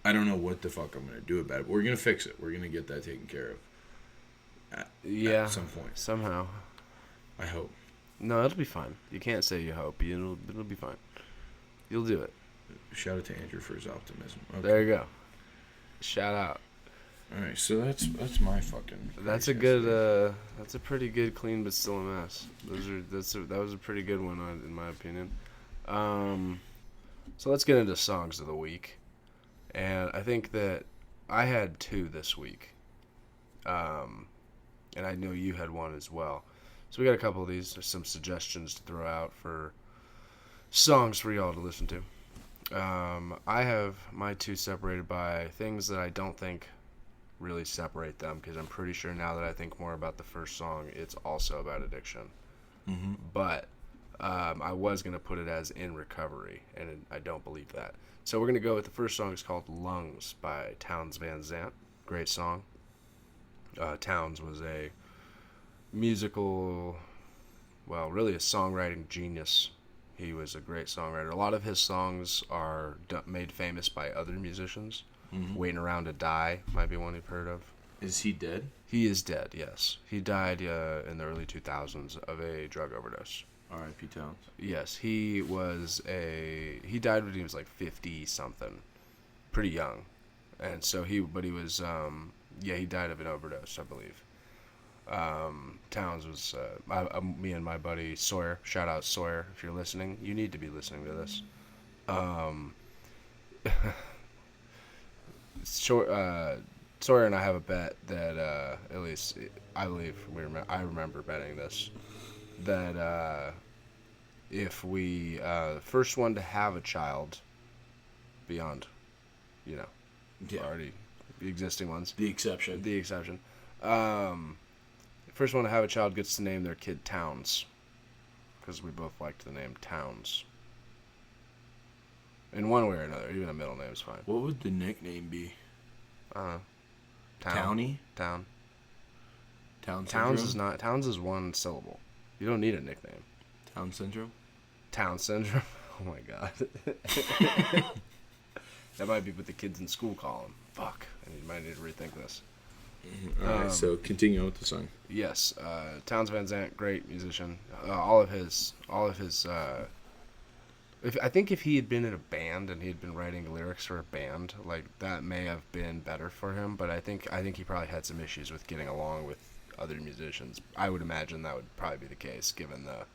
[SPEAKER 3] I don't know what the fuck I'm going to do about it, but we're going to fix it. We're going to get that taken care of at some point.
[SPEAKER 2] Somehow.
[SPEAKER 3] I hope.
[SPEAKER 2] No, it'll be fine. You can't say you hope. It'll be fine. You'll do it.
[SPEAKER 3] Shout out to Andrew for his optimism. Okay.
[SPEAKER 2] There you go. Shout out.
[SPEAKER 3] All right, so that's my fucking.
[SPEAKER 2] That's a good. That's a pretty good, clean but still a mess. That was a pretty good one in my opinion. So let's get into songs of the week, and I think that I had 2 this week, and I know you had 1 as well. So we got a couple of these. There's some suggestions to throw out for songs for y'all to listen to. I have my 2 separated by things that I don't think really separate them, because I'm pretty sure now that I think more about the first song, it's also about addiction.
[SPEAKER 3] Mm-hmm.
[SPEAKER 2] But I was going to put it as in recovery, and I don't believe that. So we're going to go with the first song. It's called Lungs by Townes Van Zandt. Great song. Townes was a musical, well, really a songwriting genius. He was a great songwriter. A lot of his songs are made famous by other musicians.
[SPEAKER 3] Mm-hmm.
[SPEAKER 2] Waiting Around to Die might be one you've heard of.
[SPEAKER 3] Is he dead?
[SPEAKER 2] He is dead, yes. He died in the early 2000s of a drug overdose.
[SPEAKER 3] R.I.P. Townes.
[SPEAKER 2] Yes, he died when he was like 50-something. Pretty young. And so he died of an overdose, I believe. Townes was, me and my buddy Sawyer, shout out Sawyer, if you're listening, you need to be listening to this. Sawyer and I have a bet that, at least I believe I remember betting this, that if we first one to have a child beyond, already the existing ones,
[SPEAKER 3] The exception.
[SPEAKER 2] First one to have a child gets to name their kid Townes, because we both liked the name Townes. In one way or another, even a middle name is fine.
[SPEAKER 3] What would the nickname be?
[SPEAKER 2] Townie? Town. Townes is not. Townes is one syllable. You don't need a nickname.
[SPEAKER 3] Town syndrome?
[SPEAKER 2] Town syndrome? Oh my god. That might be what the kids in school call him. Fuck. And you might need to rethink this.
[SPEAKER 3] Alright, so continue on with the song.
[SPEAKER 2] Yes. Townes Van Zandt, great musician. All of his I think if he had been in a band and he had been writing lyrics for a band, like, that may have been better for him, but I think he probably had some issues with getting along with other musicians. I would imagine that would probably be the case, given the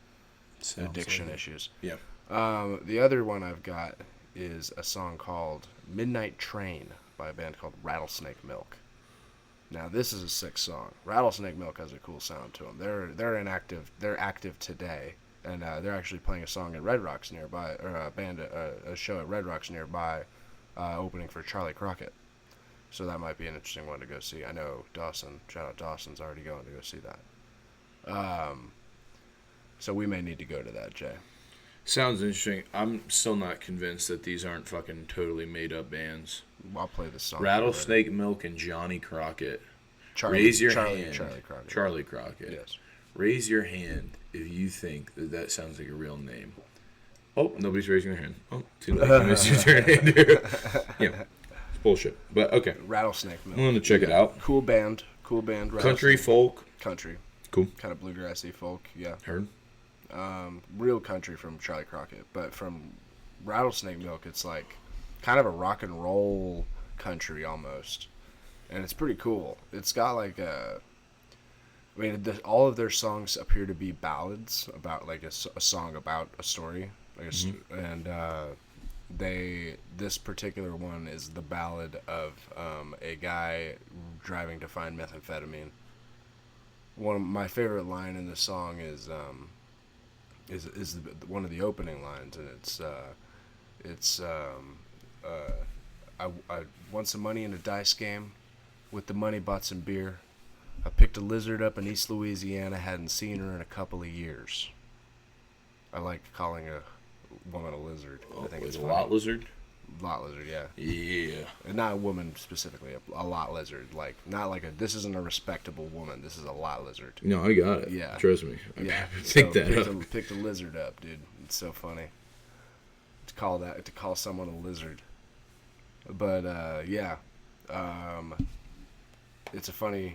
[SPEAKER 2] addiction issues.
[SPEAKER 3] Yeah.
[SPEAKER 2] The other one I've got is a song called Midnight Train by a band called Rattlesnake Milk. Now, this is a sick song. Rattlesnake Milk has a cool sound to them. They're active today. And they're actually playing a song at Red Rocks nearby, or a show at Red Rocks nearby, opening for Charlie Crockett. So that might be an interesting one to go see. I know Dawson, shout out Dawson's already going to go see that. So we may need to go to that, Jay.
[SPEAKER 3] Sounds interesting. I'm still not convinced that these aren't fucking totally made up bands.
[SPEAKER 2] I'll play the song.
[SPEAKER 3] Rattlesnake Milk and Johnny Crockett.
[SPEAKER 2] Charlie
[SPEAKER 3] hand.
[SPEAKER 2] Charlie Crockett.
[SPEAKER 3] Charlie Crockett.
[SPEAKER 2] Yes.
[SPEAKER 3] Raise your hand if you think that sounds like a real name. Oh, nobody's raising their hand. Oh, too late. You missed your turn, Andrew. Yeah, it's bullshit. But okay.
[SPEAKER 2] Rattlesnake Milk.
[SPEAKER 3] I'm going to check it out.
[SPEAKER 2] Cool band.
[SPEAKER 3] Country, folk.
[SPEAKER 2] Country.
[SPEAKER 3] Cool.
[SPEAKER 2] Kind of bluegrassy folk, yeah.
[SPEAKER 3] Heard.
[SPEAKER 2] Real country from Charlie Crockett. But from Rattlesnake Milk, it's like kind of a rock and roll country almost. And it's pretty cool. It's got like all of their songs appear to be ballads about like a song about a story, and this particular one is the ballad of a guy driving to find methamphetamine. One of my favorite line in the song is one of the opening lines, and I won some money in a dice game. With the money, bought some beer. I picked a lizard up in East Louisiana. Hadn't seen her in a couple of years. I like calling a woman a lizard. I think it's
[SPEAKER 3] a
[SPEAKER 2] funny.
[SPEAKER 3] lot lizard.
[SPEAKER 2] Lot lizard, yeah.
[SPEAKER 3] Yeah.
[SPEAKER 2] And not a woman specifically, a lot lizard. Like, not like this isn't a respectable woman. This is a lot lizard.
[SPEAKER 3] No, I got it.
[SPEAKER 2] Yeah.
[SPEAKER 3] Trust me.
[SPEAKER 2] Yeah.
[SPEAKER 3] Pick that up.
[SPEAKER 2] Picked a lizard up, dude. It's so funny to call someone a lizard. But yeah, it's a funny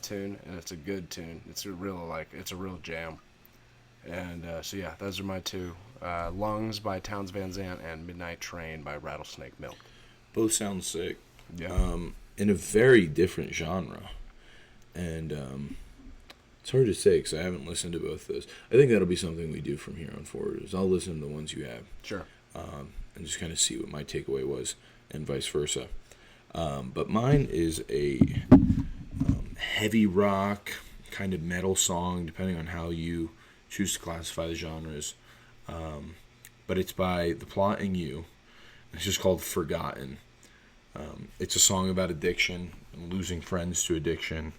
[SPEAKER 2] tune, and it's a good tune. It's a real jam. And so yeah, those are my two: "Lungs" by Townes Van Zandt and "Midnight Train" by Rattlesnake Milk.
[SPEAKER 3] Both sound sick.
[SPEAKER 2] Yeah.
[SPEAKER 3] In a very different genre, and it's hard to say because I haven't listened to both those. I think that'll be something we do from here on forward. Is I'll listen to the ones you have.
[SPEAKER 2] Sure.
[SPEAKER 3] And just kind of see what my takeaway was, and vice versa. But mine is a heavy rock, kind of metal song, depending on how you choose to classify the genres. But it's by The Plot and You. It's just called Forgotten. It's a song about addiction and losing friends to addiction.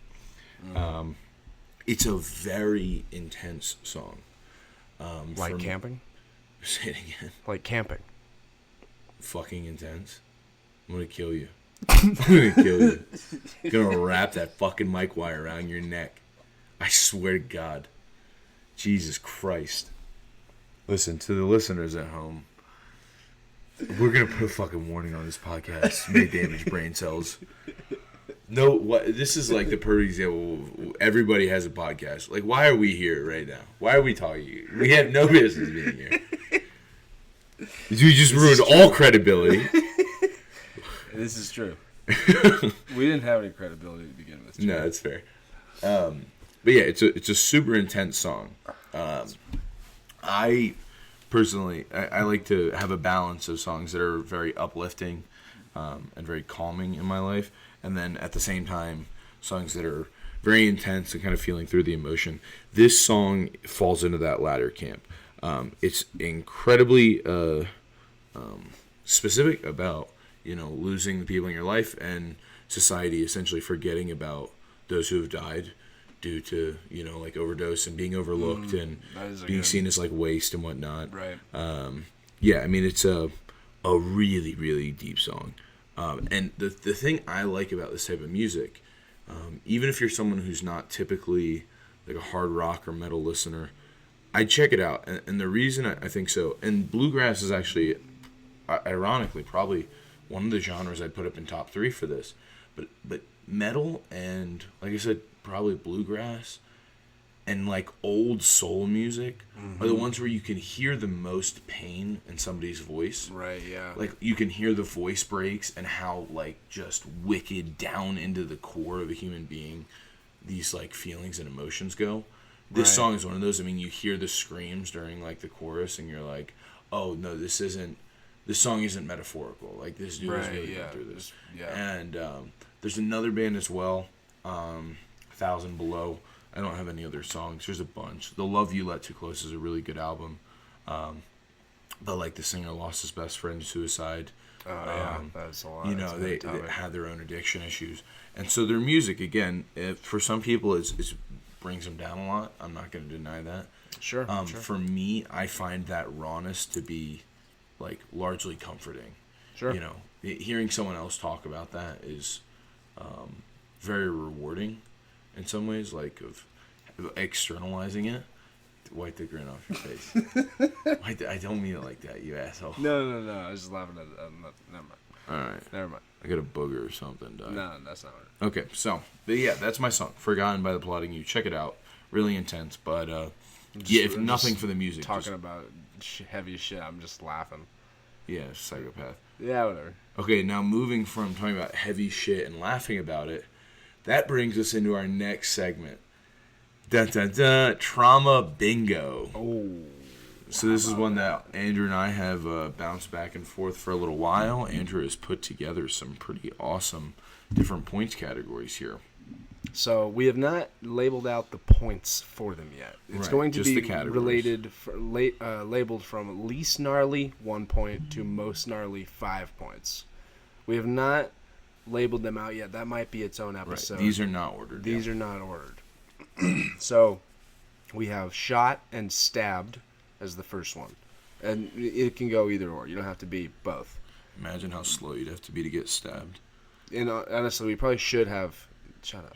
[SPEAKER 3] It's a very intense song.
[SPEAKER 2] Like camping?
[SPEAKER 3] Say it again.
[SPEAKER 2] Like camping.
[SPEAKER 3] Fucking intense. I'm gonna kill you. I'm gonna kill you. I'm gonna wrap that fucking mic wire around your neck. I swear to God. Jesus Christ. Listen, to the listeners at home, we're gonna put a fucking warning on this podcast. May damage brain cells. No, what? This is like the perfect example. Everybody has a podcast. Like, why are we here right now? Why are we talking? We have no business being here. We just ruined all credibility.
[SPEAKER 2] This is true. We didn't have any credibility to begin with.
[SPEAKER 3] No, that's fair. But yeah, it's a super intense song. I personally, I like to have a balance of songs that are very uplifting and very calming in my life, and then at the same time, songs that are very intense and kind of feeling through the emotion. This song falls into that latter camp. It's incredibly specific about, losing the people in your life and society essentially forgetting about those who have died due to, like overdose and being overlooked and being seen as like waste and whatnot.
[SPEAKER 2] Right.
[SPEAKER 3] Yeah, I mean, it's a really, really deep song. And the thing I like about this type of music, even if you're someone who's not typically like a hard rock or metal listener, I'd check it out. And the reason I think so, and bluegrass is actually, ironically, probably one of the genres I'd put up in top 3 for this. But metal and, like I said, probably bluegrass and like old soul music are the ones where you can hear the most pain in somebody's voice.
[SPEAKER 2] Right, yeah.
[SPEAKER 3] Like you can hear the voice breaks and how like just wicked down into the core of a human being these like feelings and emotions go. This song is one of those. I mean, you hear the screams during like the chorus and you're like, oh no, this song isn't metaphorical. Like this dude is really going through this.
[SPEAKER 2] Yeah.
[SPEAKER 3] And there's another band as well, 1,000 Below. I don't have any other songs. There's a bunch. The Love You Let Too Close is a really good album. But like the singer lost his best friend to suicide.
[SPEAKER 2] Oh yeah, that's a lot.
[SPEAKER 3] They had their own addiction issues, and so their music again, for some people, it brings them down a lot. I'm not going to deny that.
[SPEAKER 2] Sure.
[SPEAKER 3] For me, I find that rawness to be like largely comforting.
[SPEAKER 2] Sure.
[SPEAKER 3] Hearing someone else talk about that is very rewarding in some ways, like of externalizing it. Wipe the grin off your face. I don't mean it like that, you asshole.
[SPEAKER 2] No. I was just laughing at it. Never mind.
[SPEAKER 3] All right.
[SPEAKER 2] Never mind.
[SPEAKER 3] I got a booger or something.
[SPEAKER 2] No, that's not it.
[SPEAKER 3] Okay, so, but yeah, that's my song. Forgotten by The Plotting You. Check it out. Really intense, but if nothing for the music.
[SPEAKER 2] Talking about heavy shit, I'm just laughing.
[SPEAKER 3] Yeah, psychopath.
[SPEAKER 2] Yeah, whatever.
[SPEAKER 3] Okay, now moving from talking about heavy shit and laughing about it, that brings us into our next segment. Dun dun dun, trauma bingo.
[SPEAKER 2] Oh.
[SPEAKER 3] So this is one that Andrew and I have bounced back and forth for a little while. Andrew has put together some pretty awesome different points categories here.
[SPEAKER 2] So we have not labeled out the points for them yet. It's
[SPEAKER 3] Right,
[SPEAKER 2] going to
[SPEAKER 3] just
[SPEAKER 2] be
[SPEAKER 3] the categories.
[SPEAKER 2] related, labeled from least gnarly 1 point to most gnarly 5 points. We have not labeled them out yet. That might be its own episode.
[SPEAKER 3] Right. These are not ordered.
[SPEAKER 2] These are not ordered. So we have shot and stabbed as the first one. And it can go either or. You don't have to be both.
[SPEAKER 3] Imagine how slow you'd have to be to get stabbed.
[SPEAKER 2] And honestly, we probably should have... Shut up.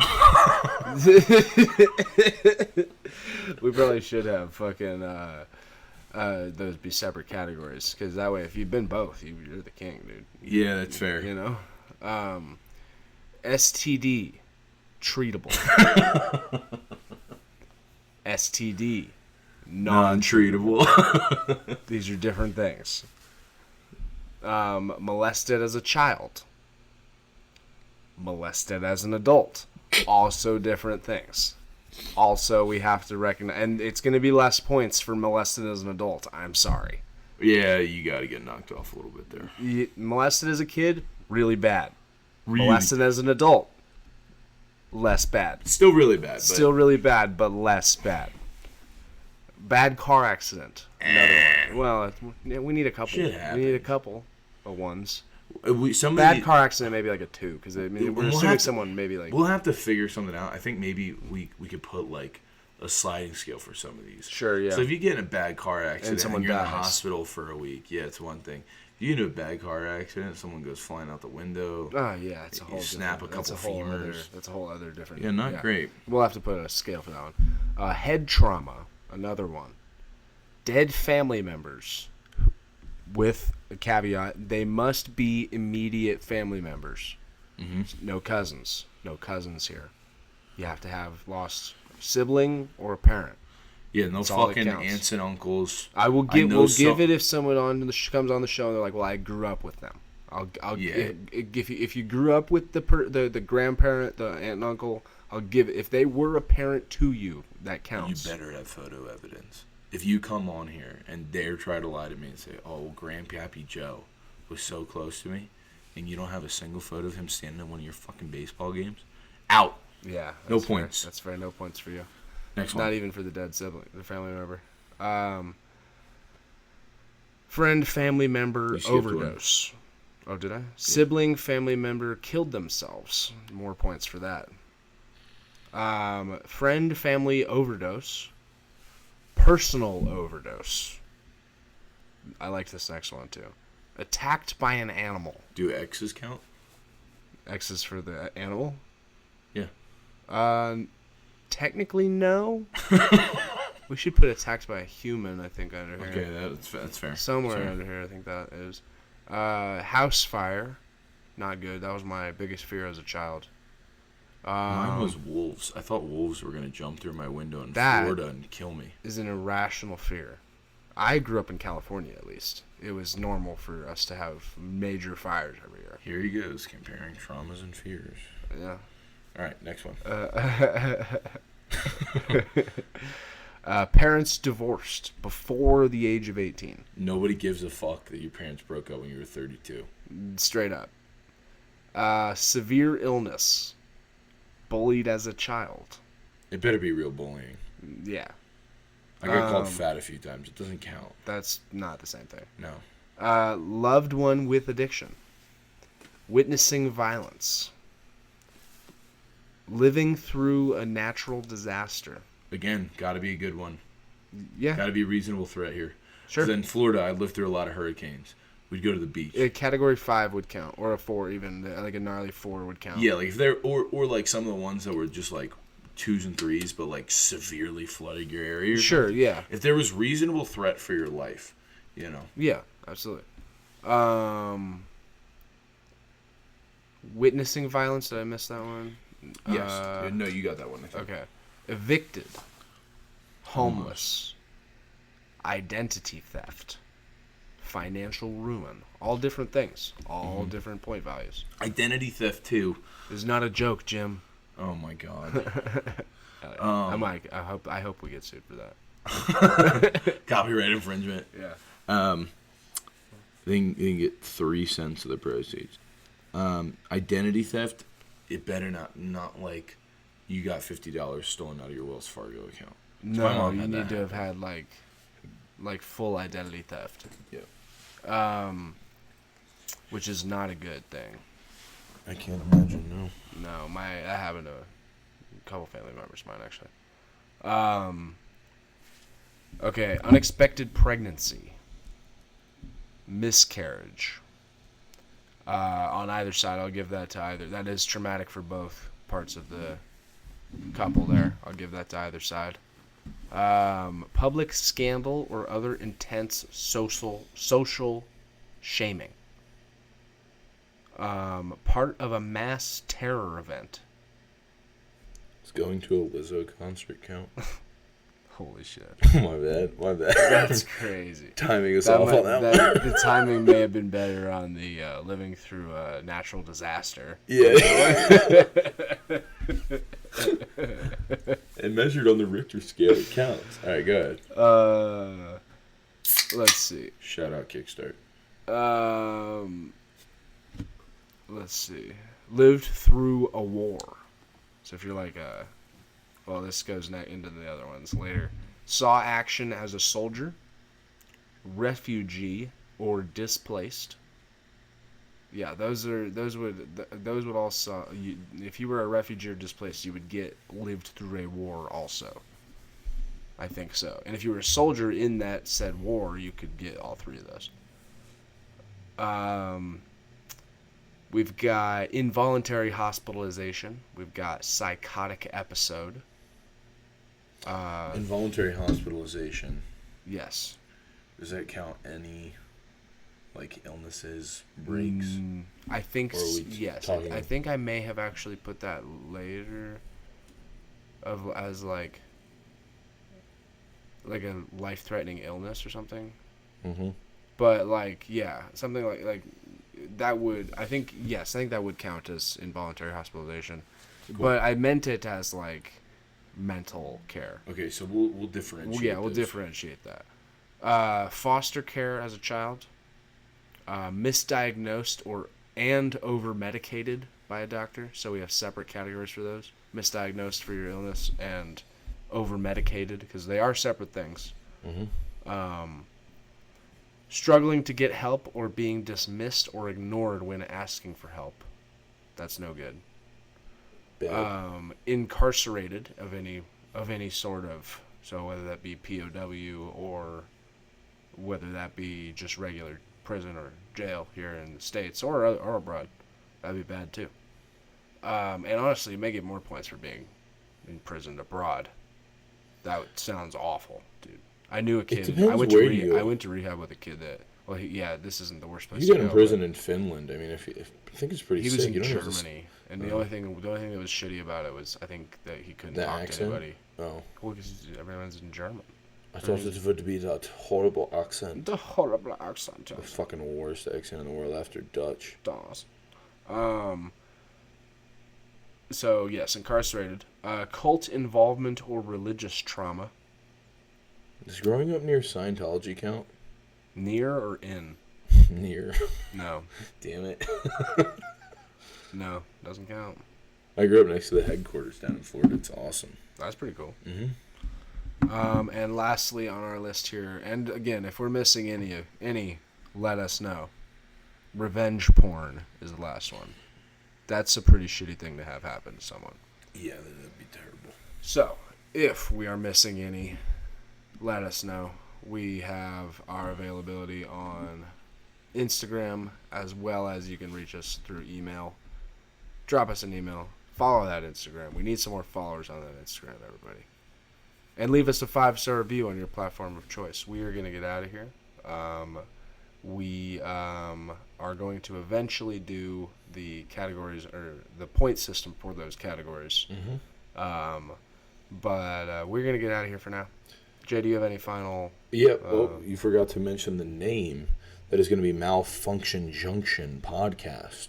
[SPEAKER 2] We probably should have fucking those be separate categories, because that way, if you've been both, you're the king, dude.
[SPEAKER 3] Yeah, that's fair.
[SPEAKER 2] You know, STD, treatable. STD,
[SPEAKER 3] non-treatable.
[SPEAKER 2] These are different things. Molested as a child. Molested as an adult. Also different things. Also, we have to recognize, and it's going to be less points for molested as an adult. I'm sorry.
[SPEAKER 3] Yeah, you got to get knocked off a little bit there.
[SPEAKER 2] Molested as a kid, really bad.
[SPEAKER 3] Really?
[SPEAKER 2] Molested as an adult, less bad.
[SPEAKER 3] Still really bad.
[SPEAKER 2] Still really bad, but less bad. Bad car accident. Another one. Well, we need a couple.
[SPEAKER 3] Shit
[SPEAKER 2] We
[SPEAKER 3] happens.
[SPEAKER 2] need a couple of ones.
[SPEAKER 3] Bad
[SPEAKER 2] Car accident, maybe like a 2, because we're assuming someone maybe like...
[SPEAKER 3] We'll have to figure something out. I think maybe we could put like a sliding scale for some of these.
[SPEAKER 2] Sure, yeah.
[SPEAKER 3] So if you get in a bad car accident and
[SPEAKER 2] someone
[SPEAKER 3] you're in the
[SPEAKER 2] dies.
[SPEAKER 3] hospital for a week, yeah, it's one thing. If you get in a bad car accident, someone goes flying out the window.
[SPEAKER 2] Oh yeah, it's a whole.
[SPEAKER 3] Snap a couple femurs.
[SPEAKER 2] That's a whole other different.
[SPEAKER 3] Yeah, not great.
[SPEAKER 2] We'll have to put a scale for that one. Head trauma, another one. Dead family members, with a caveat, they must be immediate family members.
[SPEAKER 3] Mm-hmm.
[SPEAKER 2] No cousins. No cousins here. You have to have lost sibling or a parent.
[SPEAKER 3] Yeah, no
[SPEAKER 2] That's all that
[SPEAKER 3] fucking
[SPEAKER 2] counts.
[SPEAKER 3] aunts and uncles.
[SPEAKER 2] We'll give it if someone comes on the show and they're like, "Well, I grew up with them." If you grew up with the grandparent, the aunt and uncle, I'll give it. If they were a parent to you, that counts.
[SPEAKER 3] You better have photo evidence. If you come on here and dare try to lie to me and say, "Oh, Grandpappy Joe was so close to me," and you don't have a single photo of him standing at one of your fucking baseball games, out.
[SPEAKER 2] Yeah.
[SPEAKER 3] No
[SPEAKER 2] fair.
[SPEAKER 3] points.
[SPEAKER 2] That's fair. No points for you.
[SPEAKER 3] Next one.
[SPEAKER 2] Not even for the dead sibling, the family member. Friend, family member overdose. Oh, did I? Yeah. Sibling, family member killed themselves. More points for that. Friend, family overdose. Personal overdose. I like this next one too. Attacked by an animal.
[SPEAKER 3] Do X's count?
[SPEAKER 2] X's for the animal?
[SPEAKER 3] Yeah.
[SPEAKER 2] Technically, no. We should put attacked by a human, I think, under here.
[SPEAKER 3] Okay, that's fair.
[SPEAKER 2] Somewhere under here, I think that is. House fire. Not good. That was my biggest fear as a child.
[SPEAKER 3] Mine was wolves. I thought wolves were going to jump through my window in Florida and kill me.
[SPEAKER 2] Is an irrational fear. I grew up in California, at least. It was normal for us to have major fires every year.
[SPEAKER 3] Here he goes, comparing traumas and fears.
[SPEAKER 2] Yeah.
[SPEAKER 3] All right, next one.
[SPEAKER 2] Parents divorced before the age of 18.
[SPEAKER 3] Nobody gives a fuck that your parents broke up when you were 32.
[SPEAKER 2] Straight up. Severe illness. Bullied as a child.
[SPEAKER 3] It better be real bullying.
[SPEAKER 2] Yeah.
[SPEAKER 3] I got called fat a few times. It doesn't count.
[SPEAKER 2] That's not the same thing.
[SPEAKER 3] No.
[SPEAKER 2] Loved one with addiction. Witnessing violence. Living through a natural disaster.
[SPEAKER 3] Again, got to be a good one.
[SPEAKER 2] Yeah.
[SPEAKER 3] Got to be a reasonable threat here.
[SPEAKER 2] Sure.
[SPEAKER 3] 'Cause in Florida, I lived through a lot of hurricanes. We'd go to the beach.
[SPEAKER 2] A category 5 would count, or a 4 even, like a gnarly 4 would count.
[SPEAKER 3] Yeah, like if they're or like some of the ones that were just like 2s and 3s, but like severely flooded your area.
[SPEAKER 2] Sure, yeah.
[SPEAKER 3] If there was reasonable threat for your life, you know.
[SPEAKER 2] Yeah, absolutely. Witnessing violence. Did I miss that one?
[SPEAKER 3] Yes. No, you got that one, I think.
[SPEAKER 2] Okay. Evicted. Homeless. Identity theft. Financial ruin. All different things. All different point values.
[SPEAKER 3] Identity theft, too.
[SPEAKER 2] It's not a joke, Jim.
[SPEAKER 3] Oh, my God.
[SPEAKER 2] I hope we get sued for that.
[SPEAKER 3] Copyright infringement.
[SPEAKER 2] Yeah.
[SPEAKER 3] They can get 3 cents of the proceeds. Identity theft, it better not like you got $50 stolen out of your Wells Fargo account.
[SPEAKER 2] No, you need to have had like full identity theft.
[SPEAKER 3] Yeah.
[SPEAKER 2] Which is not a good thing.
[SPEAKER 3] I can't imagine, no.
[SPEAKER 2] No, that happened to a couple family members of mine, actually. Okay, unexpected pregnancy. Miscarriage. On either side, I'll give that to either. That is traumatic for both parts of the couple there. I'll give that to either side. Public scandal or other intense social shaming. Part of a mass terror event.
[SPEAKER 3] Is going to a Lizzo concert count?
[SPEAKER 2] Holy shit.
[SPEAKER 3] My bad.
[SPEAKER 2] That's crazy.
[SPEAKER 3] Timing is off on that one.
[SPEAKER 2] The timing may have been better on the living through a natural disaster.
[SPEAKER 3] Yeah. And measured on the Richter scale, it counts. All right, go ahead.
[SPEAKER 2] Let's see.
[SPEAKER 3] Shout out Kickstart.
[SPEAKER 2] Let's see. Lived through a war. So if you're like well, this goes into the other ones later. Saw action as a soldier, refugee, or displaced. Yeah, those would also. If you were a refugee or displaced, you would get lived through a war also. I think so. And if you were a soldier in that said war, you could get all 3 of those. We've got involuntary hospitalization. We've got psychotic episode.
[SPEAKER 3] Involuntary hospitalization.
[SPEAKER 2] Yes.
[SPEAKER 3] Does that count any, like, illnesses, breaks?
[SPEAKER 2] I think yes. I think I may have actually put that later as like a life-threatening illness or something.
[SPEAKER 3] Mm-hmm.
[SPEAKER 2] But something like that would, I think that would count as involuntary hospitalization. Cool. But I meant it as like mental care.
[SPEAKER 3] Okay, so we'll differentiate.
[SPEAKER 2] We'll differentiate that. Foster care as a child, misdiagnosed and over medicated by a doctor. So we have separate categories for those. Misdiagnosed for your illness and over medicated, because they are separate things.
[SPEAKER 3] Mm-hmm.
[SPEAKER 2] Struggling to get help or being dismissed or ignored when asking for help. That's no good. Incarcerated of any sort of, so whether that be POW or whether that be just regular prison or jail here in the States or abroad, that'd be bad too. And honestly, you may get more points for being imprisoned abroad. That sounds awful, dude. I knew a kid. I went to rehab with a kid that. Well, this isn't the worst place.
[SPEAKER 3] You got in prison in Finland. I mean, I think it's pretty.
[SPEAKER 2] He
[SPEAKER 3] sick.
[SPEAKER 2] was in Germany, and the only thing that was shitty about it was I think that he couldn't talk to anybody.
[SPEAKER 3] Oh,
[SPEAKER 2] well, because everyone's in German.
[SPEAKER 3] I thought it would be that horrible accent.
[SPEAKER 2] The horrible accent.
[SPEAKER 3] The fucking worst accent in the world after Dutch.
[SPEAKER 2] Das. So yes, incarcerated. Cult involvement or religious trauma.
[SPEAKER 3] Does growing up near Scientology count?
[SPEAKER 2] Near or in?
[SPEAKER 3] Near.
[SPEAKER 2] No.
[SPEAKER 3] Damn it.
[SPEAKER 2] No, doesn't count.
[SPEAKER 3] I grew up next to the headquarters down in Florida. It's awesome.
[SPEAKER 2] That's pretty cool.
[SPEAKER 3] Mm-hmm.
[SPEAKER 2] And lastly on our list here, and again, if we're missing any, let us know. Revenge porn is the last one. That's a pretty shitty thing to have happen to someone.
[SPEAKER 3] Yeah, that'd be terrible.
[SPEAKER 2] So, if we are missing any, let us know. We have our availability on Instagram, as well as you can reach us through email. Drop us an email. Follow that Instagram. We need some more followers on that Instagram, everybody. And leave us a 5-star review on your platform of choice. We are going to get out of here. We are going to eventually do the categories, or the point system for those categories.
[SPEAKER 3] Mm-hmm.
[SPEAKER 2] But we're going to get out of here for now. Jay, do you have any final...
[SPEAKER 3] Yeah, well, you forgot to mention the name. That is going to be Malfunction Junction Podcast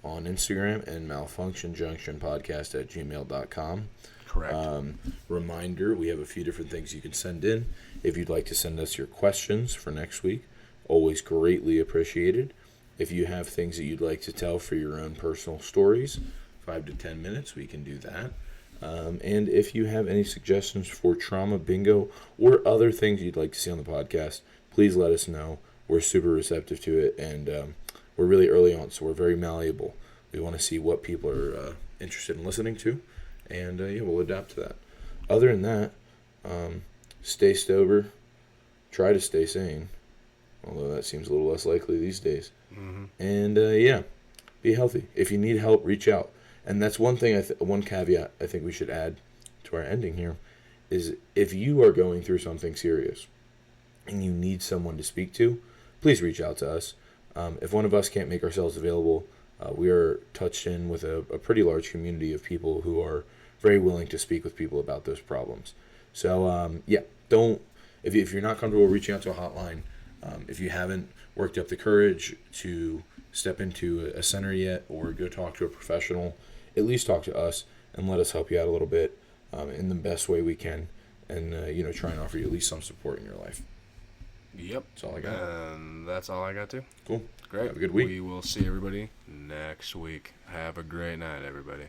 [SPEAKER 3] on Instagram and malfunctionjunctionpodcast@gmail.com.
[SPEAKER 2] Correct.
[SPEAKER 3] Reminder, we have a few different things you can send in. If you'd like to send us your questions for next week, always greatly appreciated. If you have things that you'd like to tell for your own personal stories, 5 to 10 minutes, we can do that. And if you have any suggestions for trauma bingo or other things you'd like to see on the podcast, please let us know. We're super receptive to it, and we're really early on, so we're very malleable. We want to see what people are interested in listening to, and we'll adapt to that. Other than that, stay sober, try to stay sane, although that seems a little less likely these days.
[SPEAKER 2] Mm-hmm.
[SPEAKER 3] And be healthy. If you need help, reach out. And that's one thing, one caveat I think we should add to our ending here, is if you are going through something serious and you need someone to speak to, please reach out to us. If one of us can't make ourselves available, we are touched in with a pretty large community of people who are very willing to speak with people about those problems. So, if you're not comfortable reaching out to a hotline, if you haven't worked up the courage to step into a center yet or go talk to a professional, at least talk to us and let us help you out a little bit in the best way we can, and try and offer you at least some support in your life.
[SPEAKER 2] Yep.
[SPEAKER 3] That's all I got.
[SPEAKER 2] And that's all I got too.
[SPEAKER 3] Cool.
[SPEAKER 2] Great.
[SPEAKER 3] Have a good week.
[SPEAKER 2] We will see everybody next week. Have a great night, everybody.